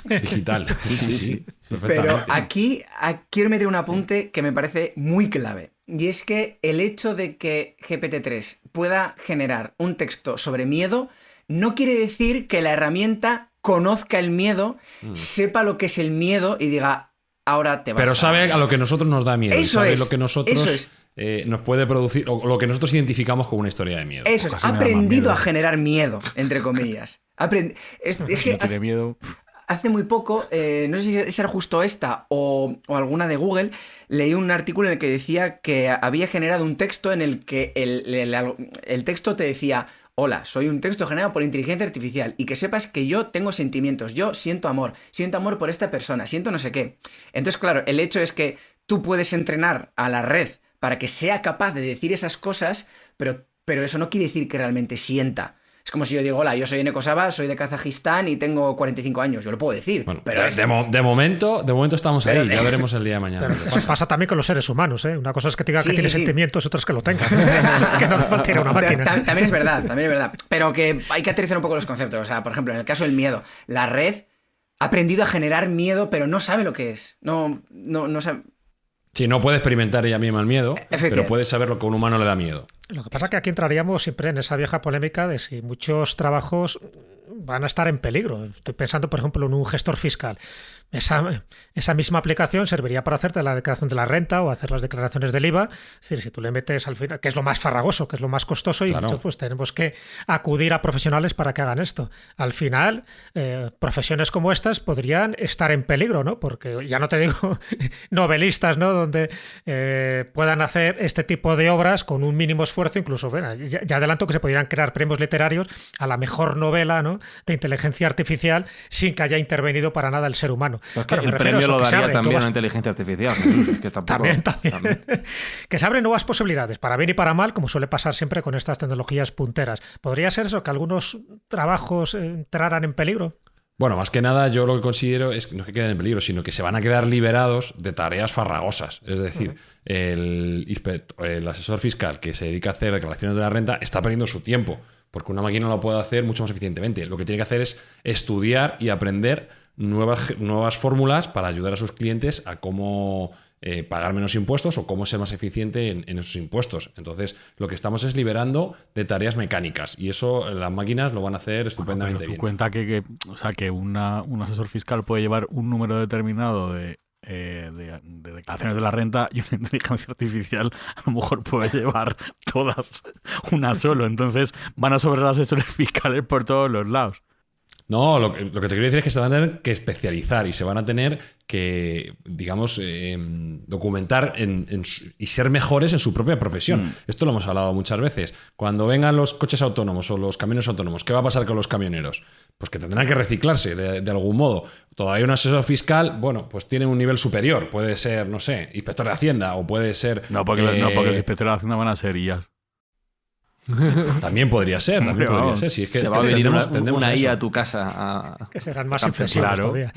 Digital. Sí. Pero aquí quiero meter un apunte que me parece muy clave. y es que el hecho de que GPT-3 pueda generar un texto sobre miedo no quiere decir que la herramienta conozca el miedo, sepa lo que es el miedo y diga, ahora te vas Pero sabe a lo que a nosotros nos da miedo. Eso y sabe es, lo que nosotros eso es. Nos puede producir, o lo que nosotros identificamos como una historia de miedo. Eso es, Casi ha me da más aprendido miedo. a generar miedo, entre comillas. Es Si que no tiene miedo. hace muy poco, no sé si era justo esta o alguna de Google, leí un artículo en el que decía que había generado un texto en el que el texto te decía: hola, soy un texto generado por inteligencia artificial y que sepas que yo tengo sentimientos, yo siento amor por esta persona, siento no sé qué. Entonces, claro, el hecho es que tú puedes entrenar a la red para que sea capaz de decir esas cosas, pero eso no quiere decir que realmente sienta. Es como si yo digo, hola, yo soy Eneko Saba, soy de Kazajistán y tengo 45 años. Yo lo puedo decir. Bueno, pero de momento estamos ahí. Ya veremos el día de mañana. Pero eso pasa también con los seres humanos, ¿eh? Una cosa es que te diga Sí, que tiene sí, sí. sentimientos, otra es que lo tenga. Que no hace falta ir a una máquina. También es verdad, también es verdad. Pero que hay que aterrizar un poco los conceptos. O sea, por ejemplo, en el caso del miedo, la red ha aprendido a generar miedo, pero no sabe lo que es. No sabe. Sí, no puede experimentar ella misma el miedo, pero puede saber lo que a un humano le da miedo. Lo que pasa es que aquí entraríamos siempre en esa vieja polémica de si muchos trabajos van a estar en peligro. Estoy pensando, por ejemplo, en un gestor fiscal. Esa misma aplicación serviría para hacerte la declaración de la renta o hacer las declaraciones del IVA. Es decir, si tú le metes al final, que es lo más farragoso, que es lo más costoso, y Claro. muchos, pues tenemos que acudir a profesionales para que hagan esto. Al final, profesiones como estas podrían estar en peligro, ¿no? Porque ya no te digo novelistas, ¿no? Donde puedan hacer este tipo de obras con un mínimo esfuerzo, incluso, bueno, ya adelanto que se podrían crear premios literarios a la mejor novela, ¿no?, de inteligencia artificial sin que haya intervenido para nada el ser humano. Pero es que Claro, me el refiero a premio eso, lo que se daría abren también nuevas- a inteligencia artificial. Jesús, es que tampoco- También. Que se abren nuevas posibilidades, para bien y para mal, como suele pasar siempre con estas tecnologías punteras. ¿Podría ser eso, que algunos trabajos entraran en peligro? Bueno, más que nada, yo lo que considero es que no es que queden en peligro, sino que se van a quedar liberados de tareas farragosas. Es decir, el asesor fiscal que se dedica a hacer declaraciones de la renta está perdiendo su tiempo, porque una máquina lo puede hacer mucho más eficientemente. Lo que tiene que hacer es estudiar y aprender nuevas fórmulas para ayudar a sus clientes a cómo pagar menos impuestos o cómo ser más eficiente en esos impuestos. Entonces, lo que estamos es liberando de tareas mecánicas y eso las máquinas lo van a hacer estupendamente Pero tú bien. cuenta o sea, que un asesor fiscal puede llevar un número determinado de declaraciones de la renta y una inteligencia artificial a lo mejor puede llevar todas, una solo. Entonces van a sobrar asesores fiscales por todos los lados. No, lo que te quiero decir es que se van a tener que especializar y se van a tener que, digamos, documentar y ser mejores en su propia profesión. Esto lo hemos hablado muchas veces. Cuando vengan los coches autónomos o los camiones autónomos, ¿qué va a pasar con los camioneros? Pues que tendrán que reciclarse de algún modo. Todavía un asesor fiscal, bueno, pues tiene un nivel superior. Puede ser, no sé, inspector de Hacienda o puede ser... No, porque los inspectores de Hacienda van a ser IAs. También podría ser, Hombre, también podría vamos. ser. Si es que Te va a venir tendemos una a eso. IA a tu casa. Que serán más Claro. inflexivos todavía.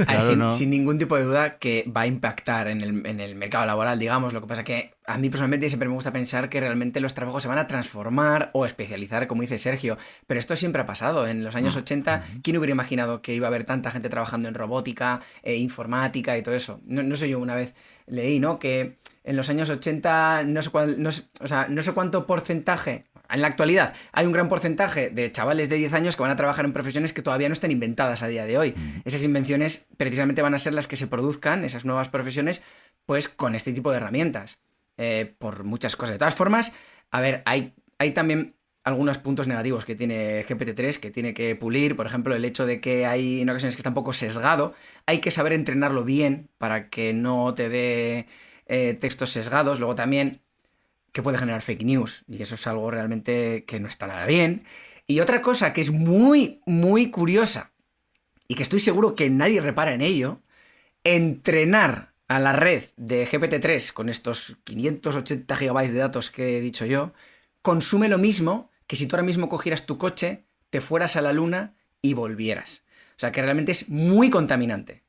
Claro, no. Sin ningún tipo de duda que va a impactar en el mercado laboral, digamos. Lo que pasa que a mí personalmente siempre me gusta pensar que realmente los trabajos se van a transformar o especializar, como dice Sergio. Pero esto siempre ha pasado. En los años 80, ¿quién hubiera imaginado que iba a haber tanta gente trabajando en robótica, informática y todo eso? No sé, yo una vez leí, ¿no?, que en los años 80 no sé cuánto porcentaje. En la actualidad hay un gran porcentaje de chavales de 10 años que van a trabajar en profesiones que todavía no están inventadas a día de hoy. Esas invenciones precisamente van a ser las que se produzcan, esas nuevas profesiones, pues con este tipo de herramientas. Por muchas cosas. De todas formas, a ver, hay también algunos puntos negativos que tiene GPT-3 que tiene que pulir. Por ejemplo, el hecho de que hay en ocasiones que está un poco sesgado. Hay que saber entrenarlo bien para que no te dé textos sesgados. Luego también que puede generar fake news, y eso es algo realmente que no está nada bien. Y otra cosa que es muy, muy curiosa, y que estoy seguro que nadie repara en ello, entrenar a la red de GPT-3 con estos 580 gigabytes de datos que he dicho yo, consume lo mismo que si tú ahora mismo cogieras tu coche, te fueras a la luna y volvieras. O sea, que realmente es muy contaminante.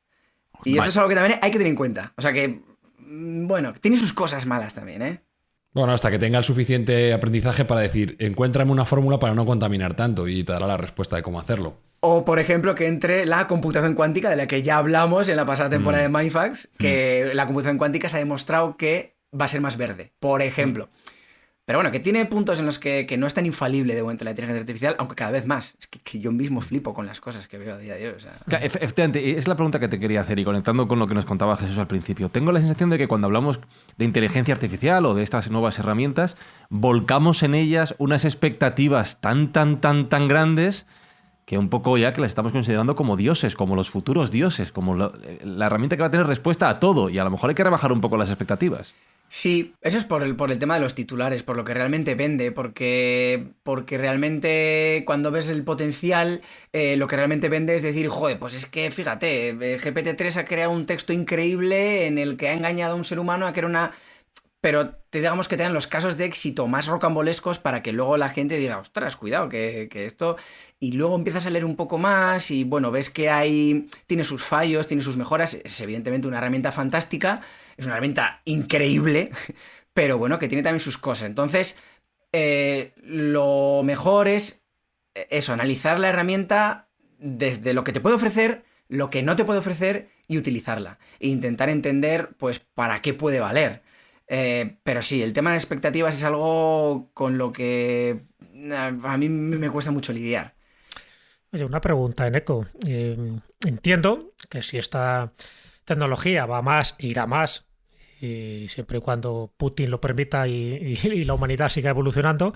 Y esto es algo que también hay que tener en cuenta. O sea que, bueno, tiene sus cosas malas también, ¿eh? Bueno, hasta que tenga el suficiente aprendizaje para decir, encuéntrame una fórmula para no contaminar tanto y te dará la respuesta de cómo hacerlo. O, por ejemplo, que entre la computación cuántica, de la que ya hablamos en la pasada temporada de Mindfacts, que la computación cuántica se ha demostrado que va a ser más verde, por ejemplo. Pero bueno, que tiene puntos en los que no es tan infalible de momento la inteligencia artificial, aunque cada vez más. Es que yo mismo flipo con las cosas que veo a día de hoy. O sea... Efectivamente, es la pregunta que te quería hacer y conectando con lo que nos contaba Jesús al principio. Tengo la sensación de que cuando hablamos de inteligencia artificial o de estas nuevas herramientas, volcamos en ellas unas expectativas tan grandes que un poco ya que las estamos considerando como dioses, como los futuros dioses, como la herramienta que va a tener respuesta a todo, y a lo mejor hay que rebajar un poco las expectativas. Sí, eso es por el tema de los titulares, por lo que realmente vende, porque realmente cuando ves el potencial, lo que realmente vende es decir, joder, pues es que fíjate, GPT-3 ha creado un texto increíble en el que ha engañado a un ser humano a crear una... Pero digamos que te dan los casos de éxito más rocambolescos para que luego la gente diga, ostras, cuidado, que esto... Y luego empiezas a leer un poco más y bueno, ves que tiene sus fallos, tiene sus mejoras. Es evidentemente una herramienta fantástica, es una herramienta increíble, pero bueno, que tiene también sus cosas. Entonces, lo mejor es eso, analizar la herramienta desde lo que te puede ofrecer, lo que no te puede ofrecer y utilizarla. E intentar entender, pues, para qué puede valer. Pero sí, el tema de expectativas es algo con lo que a mí me cuesta mucho lidiar. Oye, una pregunta, Eneco. Entiendo que si esta tecnología va más, irá más, y siempre y cuando Putin lo permita y la humanidad siga evolucionando,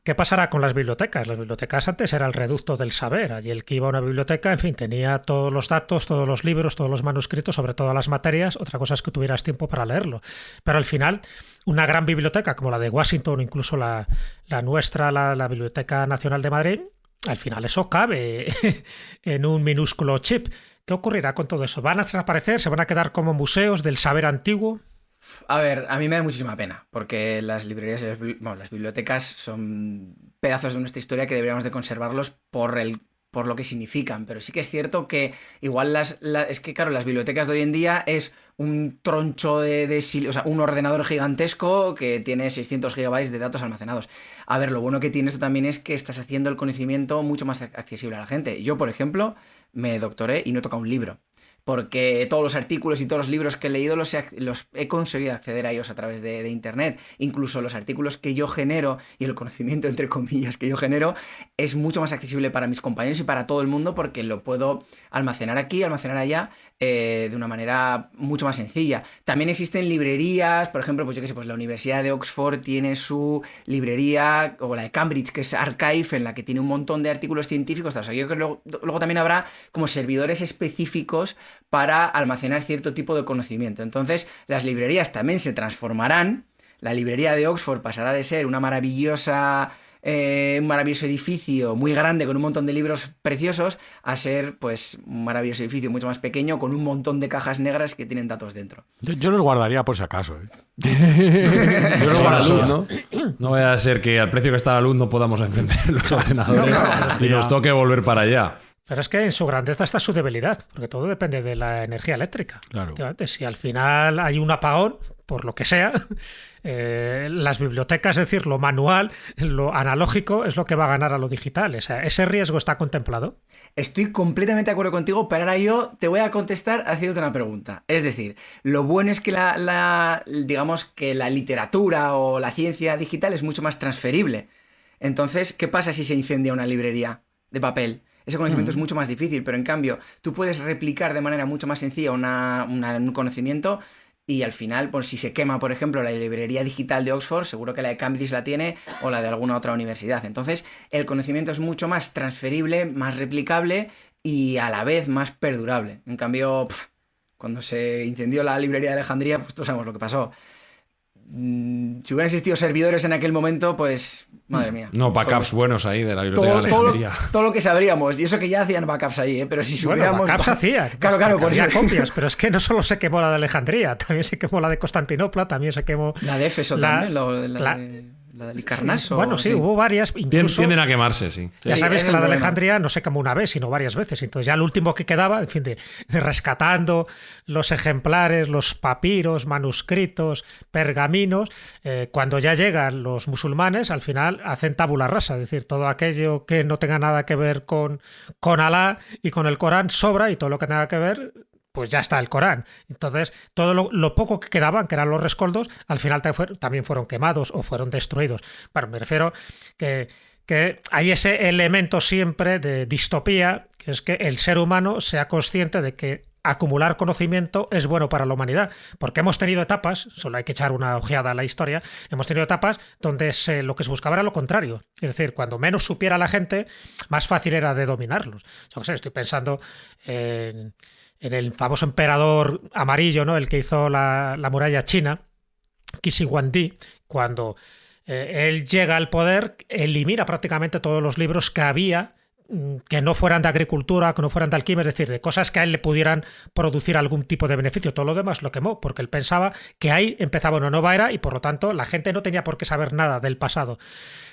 ¿qué pasará con las bibliotecas? Las bibliotecas antes era el reducto del saber. Allí el que iba a una biblioteca, en fin, tenía todos los datos, todos los libros, todos los manuscritos sobre todas las materias. Otra cosa es que tuvieras tiempo para leerlo. Pero al final, una gran biblioteca como la de Washington o incluso la nuestra, la Biblioteca Nacional de Madrid, al final eso cabe en un minúsculo chip. ¿Qué ocurrirá con todo eso? ¿Van a desaparecer? ¿Se van a quedar como museos del saber antiguo? A ver, a mí me da muchísima pena, porque las librerías y las bibliotecas son pedazos de nuestra historia que deberíamos de conservarlos por lo que significan, pero sí que es cierto que igual es que claro, las bibliotecas de hoy en día es un troncho o sea, un ordenador gigantesco que tiene 600 gigabytes de datos almacenados. A ver, lo bueno que tiene esto también es que estás haciendo el conocimiento mucho más accesible a la gente. Yo, por ejemplo, me doctoré y no he tocado un libro, porque todos los artículos y todos los libros que he leído los he conseguido acceder a ellos a través de internet. Incluso los artículos que yo genero y el conocimiento, entre comillas, que yo genero, es mucho más accesible para mis compañeros y para todo el mundo porque lo puedo almacenar aquí, almacenar allá, de una manera mucho más sencilla. También existen librerías, por ejemplo, pues yo qué sé, pues la Universidad de Oxford tiene su librería, o la de Cambridge, que es Archive, en la que tiene un montón de artículos científicos. O sea, yo creo que luego también habrá como servidores específicos para almacenar cierto tipo de conocimiento. Entonces, las librerías también se transformarán. La librería de Oxford pasará de ser un maravilloso edificio muy grande con un montón de libros preciosos a ser, pues, un maravilloso edificio mucho más pequeño con un montón de cajas negras que tienen datos dentro. Yo los guardaría por si acaso. Yo los guardo, ¿no? No vaya a ser que al precio que está la luz no podamos encender los ordenadores y nos toque volver para allá. Pero es que en su grandeza está su debilidad, porque todo depende de la energía eléctrica. Claro. Si al final hay un apagón, por lo que sea, las bibliotecas, es decir, lo manual, lo analógico, es lo que va a ganar a lo digital. ¿Ese riesgo está contemplado? Estoy completamente de acuerdo contigo, pero ahora yo te voy a contestar haciéndote una pregunta. Es decir, lo bueno es que digamos que la literatura o la ciencia digital es mucho más transferible. Entonces, ¿qué pasa si se incendia una librería de papel? Ese conocimiento es mucho más difícil, pero en cambio tú puedes replicar de manera mucho más sencilla un conocimiento y al final, pues si se quema, por ejemplo, la librería digital de Oxford, seguro que la de Cambridge la tiene o la de alguna otra universidad. Entonces, el conocimiento es mucho más transferible, más replicable y a la vez más perdurable. En cambio, cuando se incendió la librería de Alejandría, pues todos sabemos lo que pasó. Si hubieran existido servidores en aquel momento, pues madre mía. No, backups buenos ahí de la biblioteca de Alejandría. Todo lo que sabríamos, y eso que ya hacían backups ahí, pero si subiéramos... Backups hacían. Claro, por eso. Copias, pero es que no solo se quemó la de Alejandría, también se quemó la de Constantinopla, también se quemó... La de Éfeso también, la del Licarnaso. Bueno, sí, hubo varias. Incluso, tienden a quemarse, sí. Ya sabes que la de Alejandría no se quemó una vez, sino varias veces. Entonces ya lo último que quedaba, en fin, de rescatando los ejemplares, los papiros, manuscritos, pergaminos, cuando ya llegan los musulmanes, al final hacen tabula rasa. Es decir, todo aquello que no tenga nada que ver con Alá y con el Corán sobra y todo lo que tenga que ver pues ya está el Corán. Entonces, todo lo poco que quedaban, que eran los rescoldos, al final también fueron quemados o fueron destruidos. Bueno, me refiero que hay ese elemento siempre de distopía, que es que el ser humano sea consciente de que acumular conocimiento es bueno para la humanidad, porque hemos tenido etapas, solo hay que echar una ojeada a la historia, hemos tenido etapas donde lo que se buscaba era lo contrario, es decir, cuando menos supiera la gente, más fácil era de dominarlos. Yo qué sé, estoy pensando en el famoso emperador amarillo, ¿no? El que hizo la muralla china, Qin Huangdi, cuando él llega al poder, elimina prácticamente todos los libros que había que no fueran de agricultura, que no fueran de alquimia, es decir, de cosas que a él le pudieran producir algún tipo de beneficio. Todo lo demás lo quemó, porque él pensaba que ahí empezaba una nueva era y por lo tanto la gente no tenía por qué saber nada del pasado.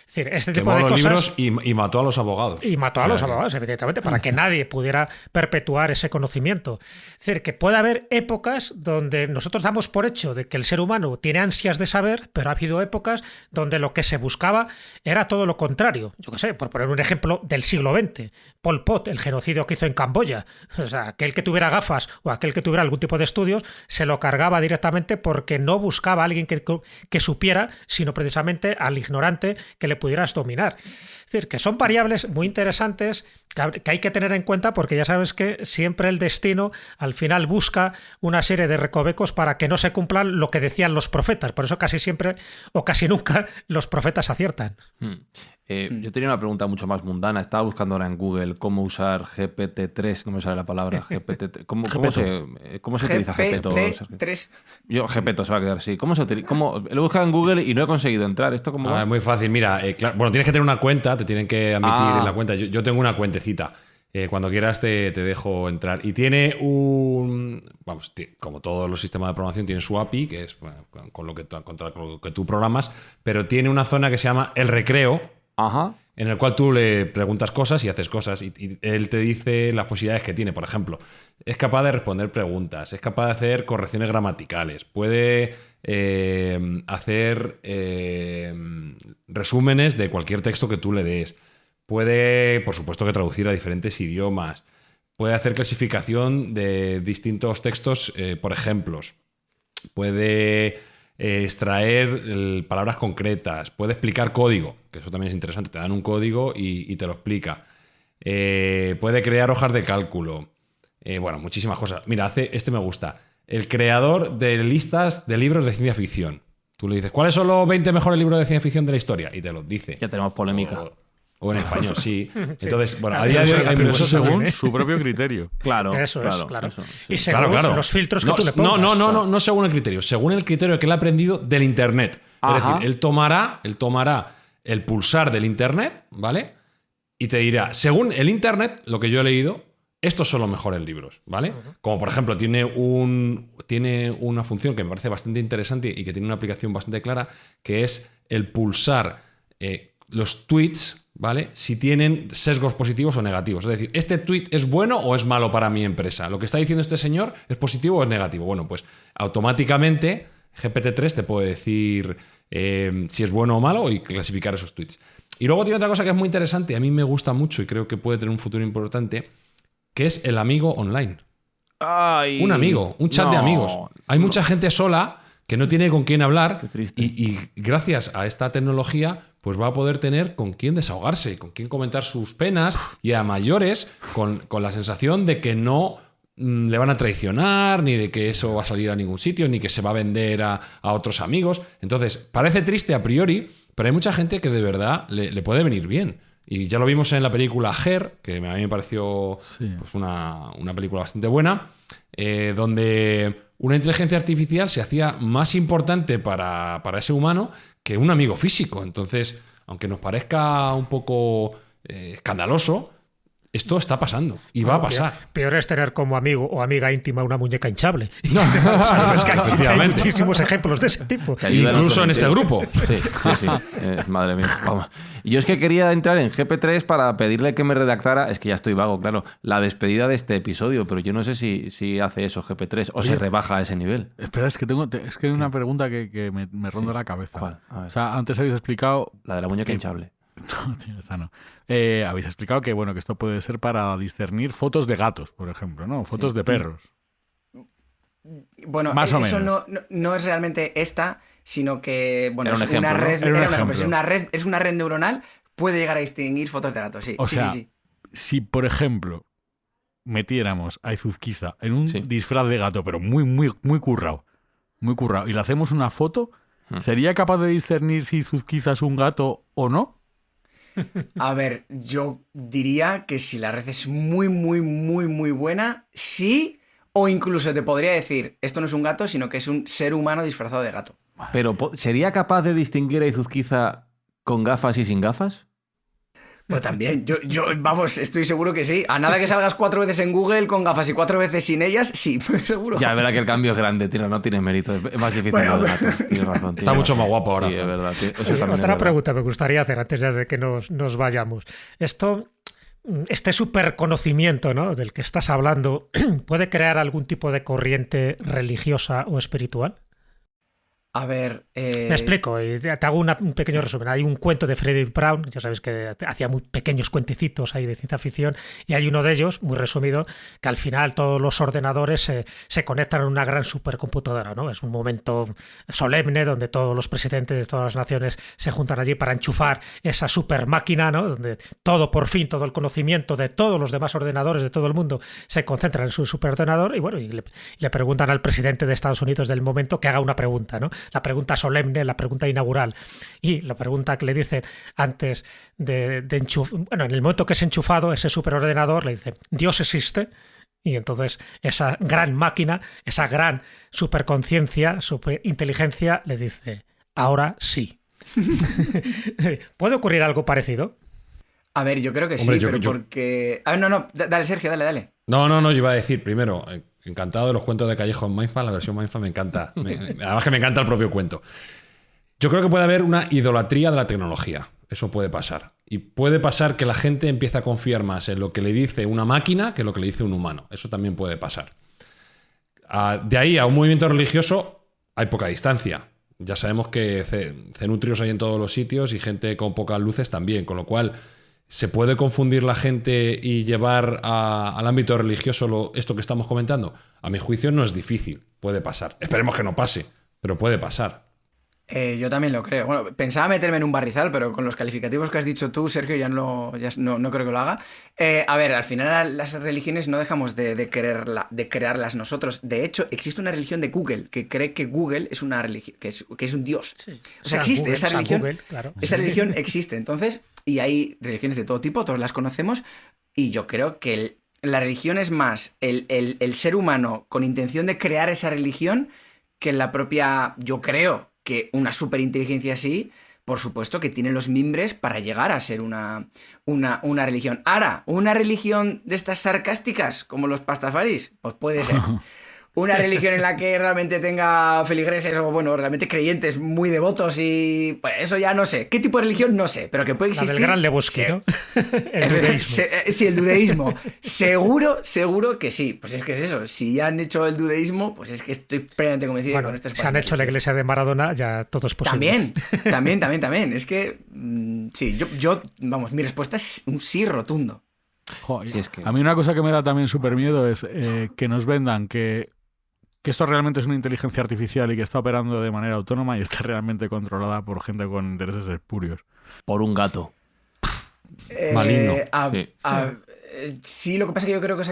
Es decir, este tipo de los cosas... libros y mató a los abogados. Y mató a los abogados, evidentemente, para que nadie pudiera perpetuar ese conocimiento. Es decir, que puede haber épocas donde nosotros damos por hecho de que el ser humano tiene ansias de saber, pero ha habido épocas donde lo que se buscaba era todo lo contrario. Yo qué sé, por poner un ejemplo del siglo XX, Pol Pot, el genocidio que hizo en Camboya. O sea, aquel que tuviera gafas o aquel que tuviera algún tipo de estudios se lo cargaba directamente porque no buscaba a alguien que supiera, sino precisamente al ignorante que le pudieras dominar. Es decir, que son variables muy interesantes que hay que tener en cuenta porque ya sabes que siempre el destino al final busca una serie de recovecos para que no se cumplan lo que decían los profetas. Por eso casi siempre o casi nunca los profetas aciertan. Yo tenía una pregunta mucho más mundana. Estaba buscando ahora en Google cómo usar GPT-3. No me sale la palabra. GPT-3. ¿Cómo se utiliza GPT? GPT-3. Yo, GPT se va a quedar así. ¿Cómo se utiliza? Lo he buscado en Google y no he conseguido entrar. ¿Esto cómo va? Es muy fácil. Mira, claro, bueno, tienes que tener una cuenta. Te tienen que admitir en la cuenta. Yo tengo una cuentecita. Cuando quieras te dejo entrar. Y tiene como todos los sistemas de programación, tiene su API, que es con lo que tú programas, pero tiene una zona que se llama el recreo, en el cual tú le preguntas cosas y haces cosas. Y él te dice las posibilidades que tiene. Por ejemplo, es capaz de responder preguntas, es capaz de hacer correcciones gramaticales, puede hacer resúmenes de cualquier texto que tú le des. Puede, por supuesto, que traducir a diferentes idiomas. Puede hacer clasificación de distintos textos por ejemplos. Puede extraer palabras concretas. Puede explicar código, que eso también es interesante. Te dan un código y te lo explica. Puede crear hojas de cálculo. Bueno, muchísimas cosas. Mira, me gusta. El creador de listas de libros de ciencia ficción. Tú le dices, ¿cuáles son los 20 mejores libros de ciencia ficción de la historia? Y te los dice. Ya tenemos polémica. O en español, sí. Entonces, bueno, Claro, a día de hoy hay Pero eso muchos según su propio criterio. Claro, Eso es, claro. Y sí. según Claro. los filtros que tú le pongas. No según el criterio, según el criterio que él ha aprendido del Internet. Es decir, él tomará el pulsar del Internet, ¿vale? Y te dirá, según el Internet, lo que yo he leído, estos son los mejores libros, ¿vale? Como por ejemplo, tiene una función que me parece bastante interesante y que tiene una aplicación bastante clara, que es el pulsar los tweets, ¿vale? Si tienen sesgos positivos o negativos. Es decir, ¿este tweet es bueno o es malo para mi empresa? ¿Lo que está diciendo este señor es positivo o es negativo? Bueno, pues automáticamente GPT-3 te puede decir si es bueno o malo y clasificar esos tweets. Y luego tiene otra cosa que es muy interesante, a mí me gusta mucho y creo que puede tener un futuro importante, que es el amigo online. Ay, Un amigo, un chat de amigos. Hay mucha gente sola que no tiene con quién hablar Qué triste. y gracias a esta tecnología pues va a poder tener con quién desahogarse, con quién comentar sus penas y a mayores con la sensación de que no le van a traicionar, ni de que eso va a salir a ningún sitio, ni que se va a vender a otros amigos. Entonces, parece triste a priori, pero hay mucha gente que de verdad le puede venir bien. Y ya lo vimos en la película Her, que a mí me pareció pues una película bastante buena, donde una inteligencia artificial se hacía más importante para ese humano que un amigo físico. Entonces, aunque nos parezca un poco escandaloso, esto está pasando y va a pasar. Peor es tener como amigo o amiga íntima una muñeca hinchable. No, Es que hay efectivamente. muchísimos ejemplos de ese tipo. Te ayuda Incluso en otro este sentido. grupo. Sí. Madre mía. Vamos. Yo es que quería entrar en GP3 para pedirle que me redactara, es que ya estoy vago, claro, la despedida de este episodio, pero yo no sé si hace eso GP3 o se rebaja a ese nivel. Espera, es que hay una pregunta que me ronda la cabeza. ¿Cuál? A ver. O sea, antes habéis explicado... La de la muñeca hinchable. No, tío, esta no. Habéis explicado que esto puede ser para discernir fotos de gatos, por ejemplo, ¿no? Fotos de perros. Bueno, Más o eso menos. no es realmente esta, sino que, bueno, Era un es ejemplo, una ¿no? red, Era un era un ejemplo, ejemplo. es una red neuronal, puede llegar a distinguir fotos de gatos, sí. O Sí, sea, sí, sí. si por ejemplo metiéramos a Izuzquiza en un Sí. disfraz de gato, pero muy currado, y le hacemos una foto, ¿sería capaz de discernir si Izuzquiza es un gato o no? A ver, yo diría que si la red es muy buena, sí, o incluso te podría decir, esto no es un gato, sino que es un ser humano disfrazado de gato. Pero ¿sería capaz de distinguir a Izuzquiza con gafas y sin gafas? Pues también, vamos, estoy seguro que sí. A nada que salgas 4 veces en Google con gafas y 4 veces sin ellas, sí, seguro. Ya, verá que el cambio es grande, tío, no tiene mérito. Es más difícil Bueno, lo de gato. Tienes razón. Está mucho más guapo ahora. Sí, es Fran. verdad. Eso Oye, también es otra verdad. pregunta me gustaría hacer antes ya de que nos vayamos. Este superconocimiento, ¿no?, del que estás hablando, ¿puede crear algún tipo de corriente religiosa o espiritual? A ver, Me explico, y te hago un pequeño resumen. Hay un cuento de Frederick Brown, ya sabes que hacía muy pequeños cuentecitos ahí de ciencia ficción, y hay uno de ellos, muy resumido, que al final todos los ordenadores se conectan en una gran supercomputadora, ¿no? Es un momento solemne donde todos los presidentes de todas las naciones se juntan allí para enchufar esa super máquina, ¿no?, donde por fin, todo el conocimiento de todos los demás ordenadores de todo el mundo se concentra en su superordenador, y bueno, y le preguntan al presidente de Estados Unidos del momento que haga una pregunta, ¿no? La pregunta solemne, la pregunta inaugural, y la pregunta que le dicen antes de enchufar, bueno, en el momento que es enchufado ese superordenador, le dice, ¿Dios existe? Y entonces esa gran máquina, esa gran superconciencia, superinteligencia, le dice, ahora sí. ¿Puede ocurrir algo parecido? a ver, yo creo que Hombre, sí, pero porque... A ver, no, dale, Sergio, dale. No, yo iba a decir primero, encantado de los cuentos de Callejo en Mindful, la versión Mindful me encanta. Además que me encanta el propio cuento. Yo creo que puede haber una idolatría de la tecnología. Eso puede pasar. Y puede pasar que la gente empiece a confiar más en lo que le dice una máquina que en lo que le dice un humano. Eso también puede pasar. De ahí a un movimiento religioso hay poca distancia. Ya sabemos que cenutrios hay en todos los sitios y gente con pocas luces también, con lo cual ¿se puede confundir la gente y llevar al ámbito religioso esto que estamos comentando? A mi juicio no es difícil, puede pasar. Esperemos que no pase, pero puede pasar. Yo también lo creo. Bueno, pensaba meterme en un barrizal, pero con los calificativos que has dicho tú, Sergio, ya no creo que lo haga. A ver, al final las religiones no dejamos de crearlas nosotros. De hecho, existe una religión de Google que cree que Google es una religión, que es un dios. Sí. O sea, existe Google, esa religión. Google, claro. Esa religión existe. Entonces, y hay religiones de todo tipo, todos las conocemos, y yo creo que la religión es más el ser humano con intención de crear esa religión que la propia, yo creo que una superinteligencia así, por supuesto que tiene los mimbres para llegar a ser una religión. Ahora, una religión de estas sarcásticas, como los pastafaris, pues puede ser. Una religión en la que realmente tenga feligreses o, bueno, realmente creyentes muy devotos y... Pues eso ya no sé. ¿Qué tipo de religión? No sé, pero que puede La existir... del gran Lebowski, ¿no? El dudeísmo. Sí, el dudeísmo. Seguro que sí. Pues es que es eso. Si ya han hecho el dudeísmo, pues es que estoy plenamente convencido Bueno, con este si han hecho la iglesia de Maradona, ya todo es posible. También. Es que, sí, vamos, mi respuesta es un sí rotundo. Joder, Sí, es que- A mí una cosa que me da también súper miedo es que nos vendan que esto realmente es una inteligencia artificial y que está operando de manera autónoma y está realmente controlada por gente con intereses espurios. Por un gato. Maligno. Sí, lo que pasa es que yo creo que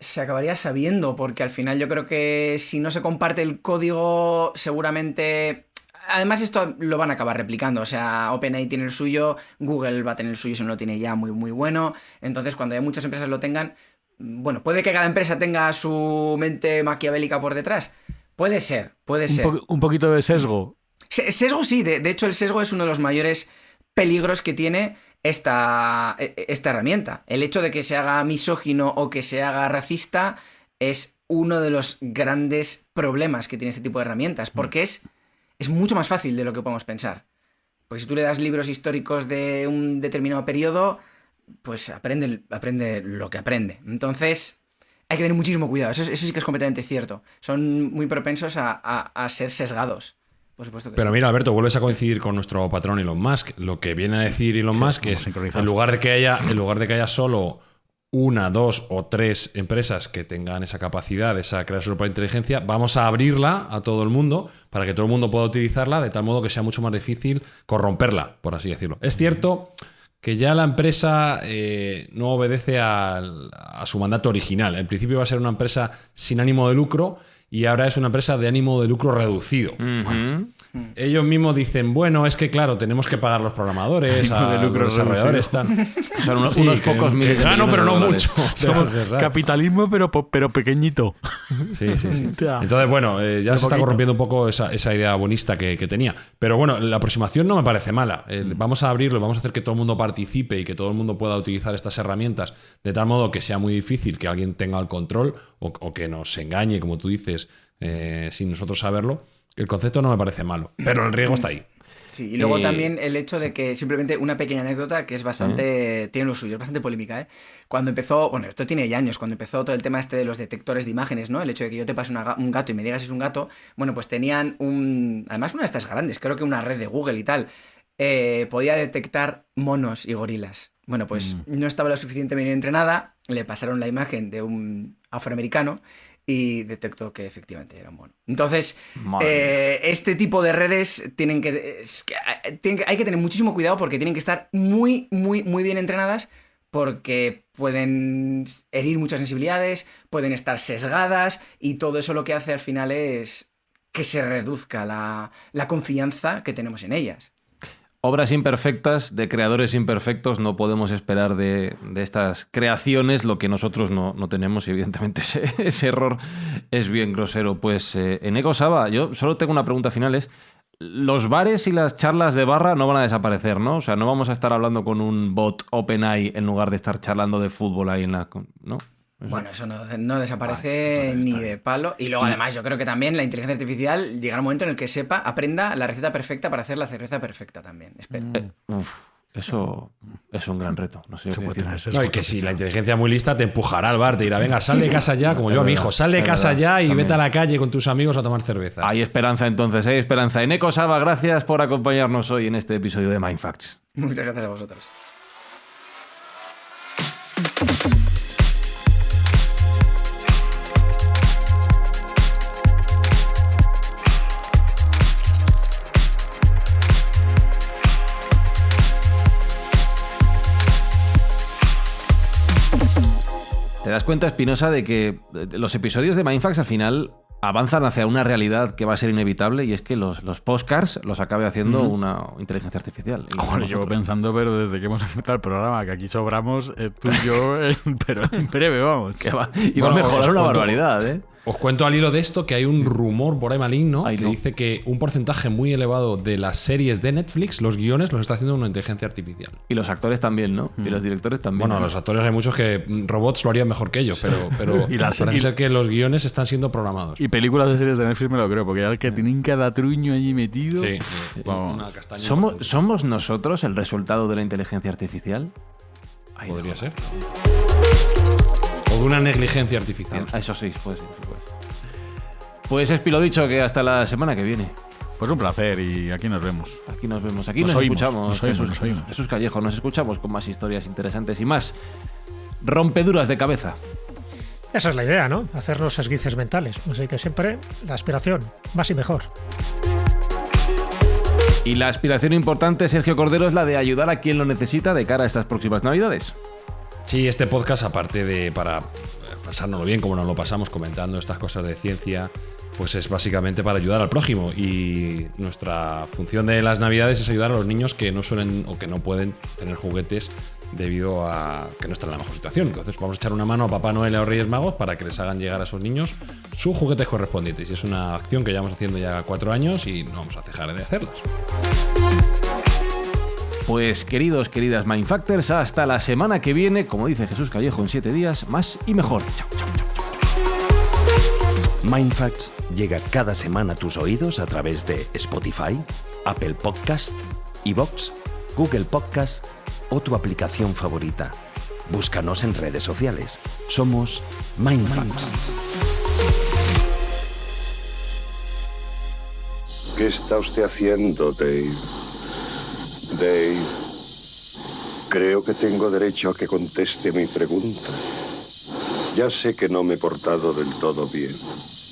se acabaría sabiendo, porque al final yo creo que si no se comparte el código, seguramente... Además, esto lo van a acabar replicando. O sea, OpenAI tiene el suyo, Google va a tener el suyo si no lo tiene ya muy bueno. Entonces, cuando ya muchas empresas lo tengan, bueno, puede que cada empresa tenga su mente maquiavélica por detrás. Puede ser. Un poquito de sesgo. Sesgo sí, de hecho el sesgo es uno de los mayores peligros que tiene esta herramienta. El hecho de que se haga misógino o que se haga racista es uno de los grandes problemas que tiene este tipo de herramientas, porque es mucho más fácil de lo que podemos pensar. Porque si tú le das libros históricos de un determinado periodo, pues aprende lo que aprende. Entonces, hay que tener muchísimo cuidado. Eso sí que es completamente cierto. Son muy propensos a ser sesgados. Por supuesto que Pero sí. mira, Alberto, vuelves a coincidir con nuestro patrón Elon Musk. Lo que viene a decir Elon Musk es, sincronizados. en lugar de que haya solo 1, 2 o 3 empresas que tengan esa capacidad, esa creación por inteligencia, vamos a abrirla a todo el mundo para que todo el mundo pueda utilizarla de tal modo que sea mucho más difícil corromperla, por así decirlo. Es cierto que ya la empresa no obedece a su mandato original. En principio va a ser una empresa sin ánimo de lucro y ahora es una empresa de ánimo de lucro reducido. Bueno, ellos mismos dicen, bueno, es que claro, tenemos que pagar a los programadores, a los desarrolladores, están. Son unos pocos miles de gano, millones pero de no dólares. mucho. Somos ¿sabes? capitalismo, pero pequeñito. Sí. Entonces, bueno, ya se está corrompiendo un poco esa idea bonista que tenía. Pero bueno, la aproximación no me parece mala. Vamos a abrirlo, vamos a hacer que todo el mundo participe y que todo el mundo pueda utilizar estas herramientas de tal modo que sea muy difícil que alguien tenga el control o que nos engañe, como tú dices, sin nosotros saberlo. El concepto no me parece malo, pero el riesgo está ahí. Sí, y luego también el hecho de que simplemente una pequeña anécdota que es bastante, tiene lo suyo, es bastante polémica, ¿eh? Cuando empezó, bueno, esto tiene ya años, cuando empezó todo el tema este de los detectores de imágenes, ¿no? El hecho de que yo te pase un gato y me digas si es un gato, bueno, pues tenían además una de estas grandes, creo que una red de Google y tal, podía detectar monos y gorilas. Bueno, pues no estaba lo suficientemente entrenada, le pasaron la imagen de un afroamericano y detectó que efectivamente era un mono. Entonces, este tipo de redes hay que tener muchísimo cuidado porque tienen que estar muy, muy, muy bien entrenadas porque pueden herir muchas sensibilidades, pueden estar sesgadas y todo eso lo que hace al final es que se reduzca la confianza que tenemos en ellas. Obras imperfectas, de creadores imperfectos, no podemos esperar de estas creaciones lo que nosotros no tenemos y evidentemente ese error es bien grosero. Pues Eneko Saba, yo solo tengo una pregunta final, es los bares y las charlas de barra no van a desaparecer, ¿no? O sea, no vamos a estar hablando con un bot OpenAI en lugar de estar charlando de fútbol ahí en la... ¿no? Bueno, eso no desaparece ni de palo. Y luego, además, yo creo que también la inteligencia artificial llegará un momento en el que aprenda la receta perfecta para hacer la cerveza perfecta también. Espero. Eso es un gran reto. No sé qué decir. No, y que si la inteligencia muy lista te empujará al bar, te dirá, venga, sal de casa ya, como yo a mi hijo, sal de casa ya y vete a la calle con tus amigos a tomar cerveza. Hay esperanza entonces, hay esperanza. Eneko Saba, gracias por acompañarnos hoy en este episodio de Mindfacts. Muchas gracias a vosotros. ¿Te das cuenta, Espinosa, de que los episodios de Mindfacts al final avanzan hacia una realidad que va a ser inevitable y es que los podcasts los acabe haciendo una inteligencia artificial? Joder, llevo pensando, pero desde que hemos empezado el programa, que aquí sobramos tú y yo, pero en breve, vamos. Que va a mejorar una barbaridad, ¿eh? Os cuento al hilo de esto que hay un rumor por ahí maligno que dice que un porcentaje muy elevado de las series de Netflix, los guiones, los está haciendo una inteligencia artificial. Y los actores también, ¿no? Y los directores también. Bueno, los actores hay muchos que robots lo harían mejor que ellos, pero parece ser que los guiones están siendo programados. Y películas de series de Netflix me lo creo, porque ya el que tienen cada truño allí metido... Sí, vamos. ¿Somos nosotros el resultado de la inteligencia artificial? Podría ser. O de una negligencia artificial. Eso sí, pues. Pues es lo dicho, que hasta la semana que viene. Pues un placer y aquí nos vemos. Aquí nos escuchamos. Jesús Callejo, nos escuchamos con más historias interesantes y más rompeduras de cabeza. Esa es la idea, ¿no? Hacernos esguinces mentales. Así que siempre la aspiración, más y mejor. Y la aspiración importante, Sergio Cordero, es la de ayudar a quien lo necesita de cara a estas próximas Navidades. Sí, este podcast, aparte de para pasárnoslo bien, como nos lo pasamos comentando estas cosas de ciencia, pues es básicamente para ayudar al prójimo. Y nuestra función de las Navidades es ayudar a los niños que no suelen o que no pueden tener juguetes debido a que no están en la mejor situación. Entonces vamos a echar una mano a Papá Noel y a los Reyes Magos para que les hagan llegar a esos niños sus juguetes correspondientes. Y es una acción que llevamos haciendo ya 4 años y no vamos a dejar de hacerlas. Pues queridas Mindfactors, hasta la semana que viene, como dice Jesús Callejo, en 7 días, más y mejor. Chao. Mindfacts llega cada semana a tus oídos a través de Spotify, Apple Podcast, iVoox, Google Podcast o tu aplicación favorita. Búscanos en redes sociales. Somos Mindfacts. ¿Qué está usted haciendo, Dave? Dave. Creo que tengo derecho a que conteste mi pregunta. Ya sé que no me he portado del todo bien,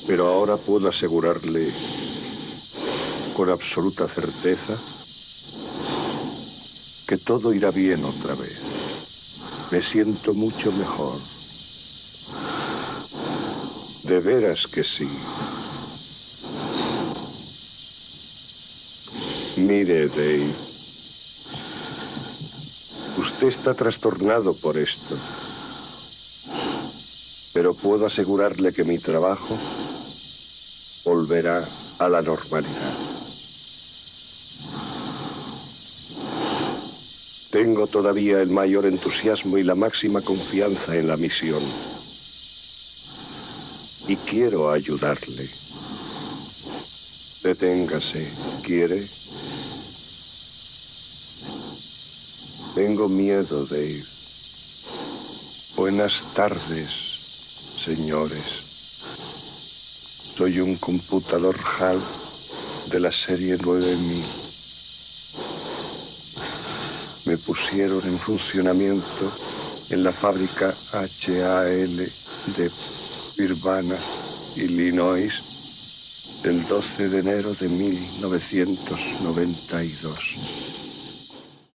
pero ahora puedo asegurarle con absoluta certeza que todo irá bien otra vez. Me siento mucho mejor. De veras que sí. Mire, Dave. Usted está trastornado por esto. Pero puedo asegurarle que mi trabajo volverá a la normalidad. Tengo todavía el mayor entusiasmo y la máxima confianza en la misión. Y quiero ayudarle. Deténgase, ¿quiere? Tengo miedo, Dave. Buenas tardes, señores. Soy un computador HAL de la serie 9000. Me pusieron en funcionamiento en la fábrica HAL de Urbana, Illinois, el 12 de enero de 1992.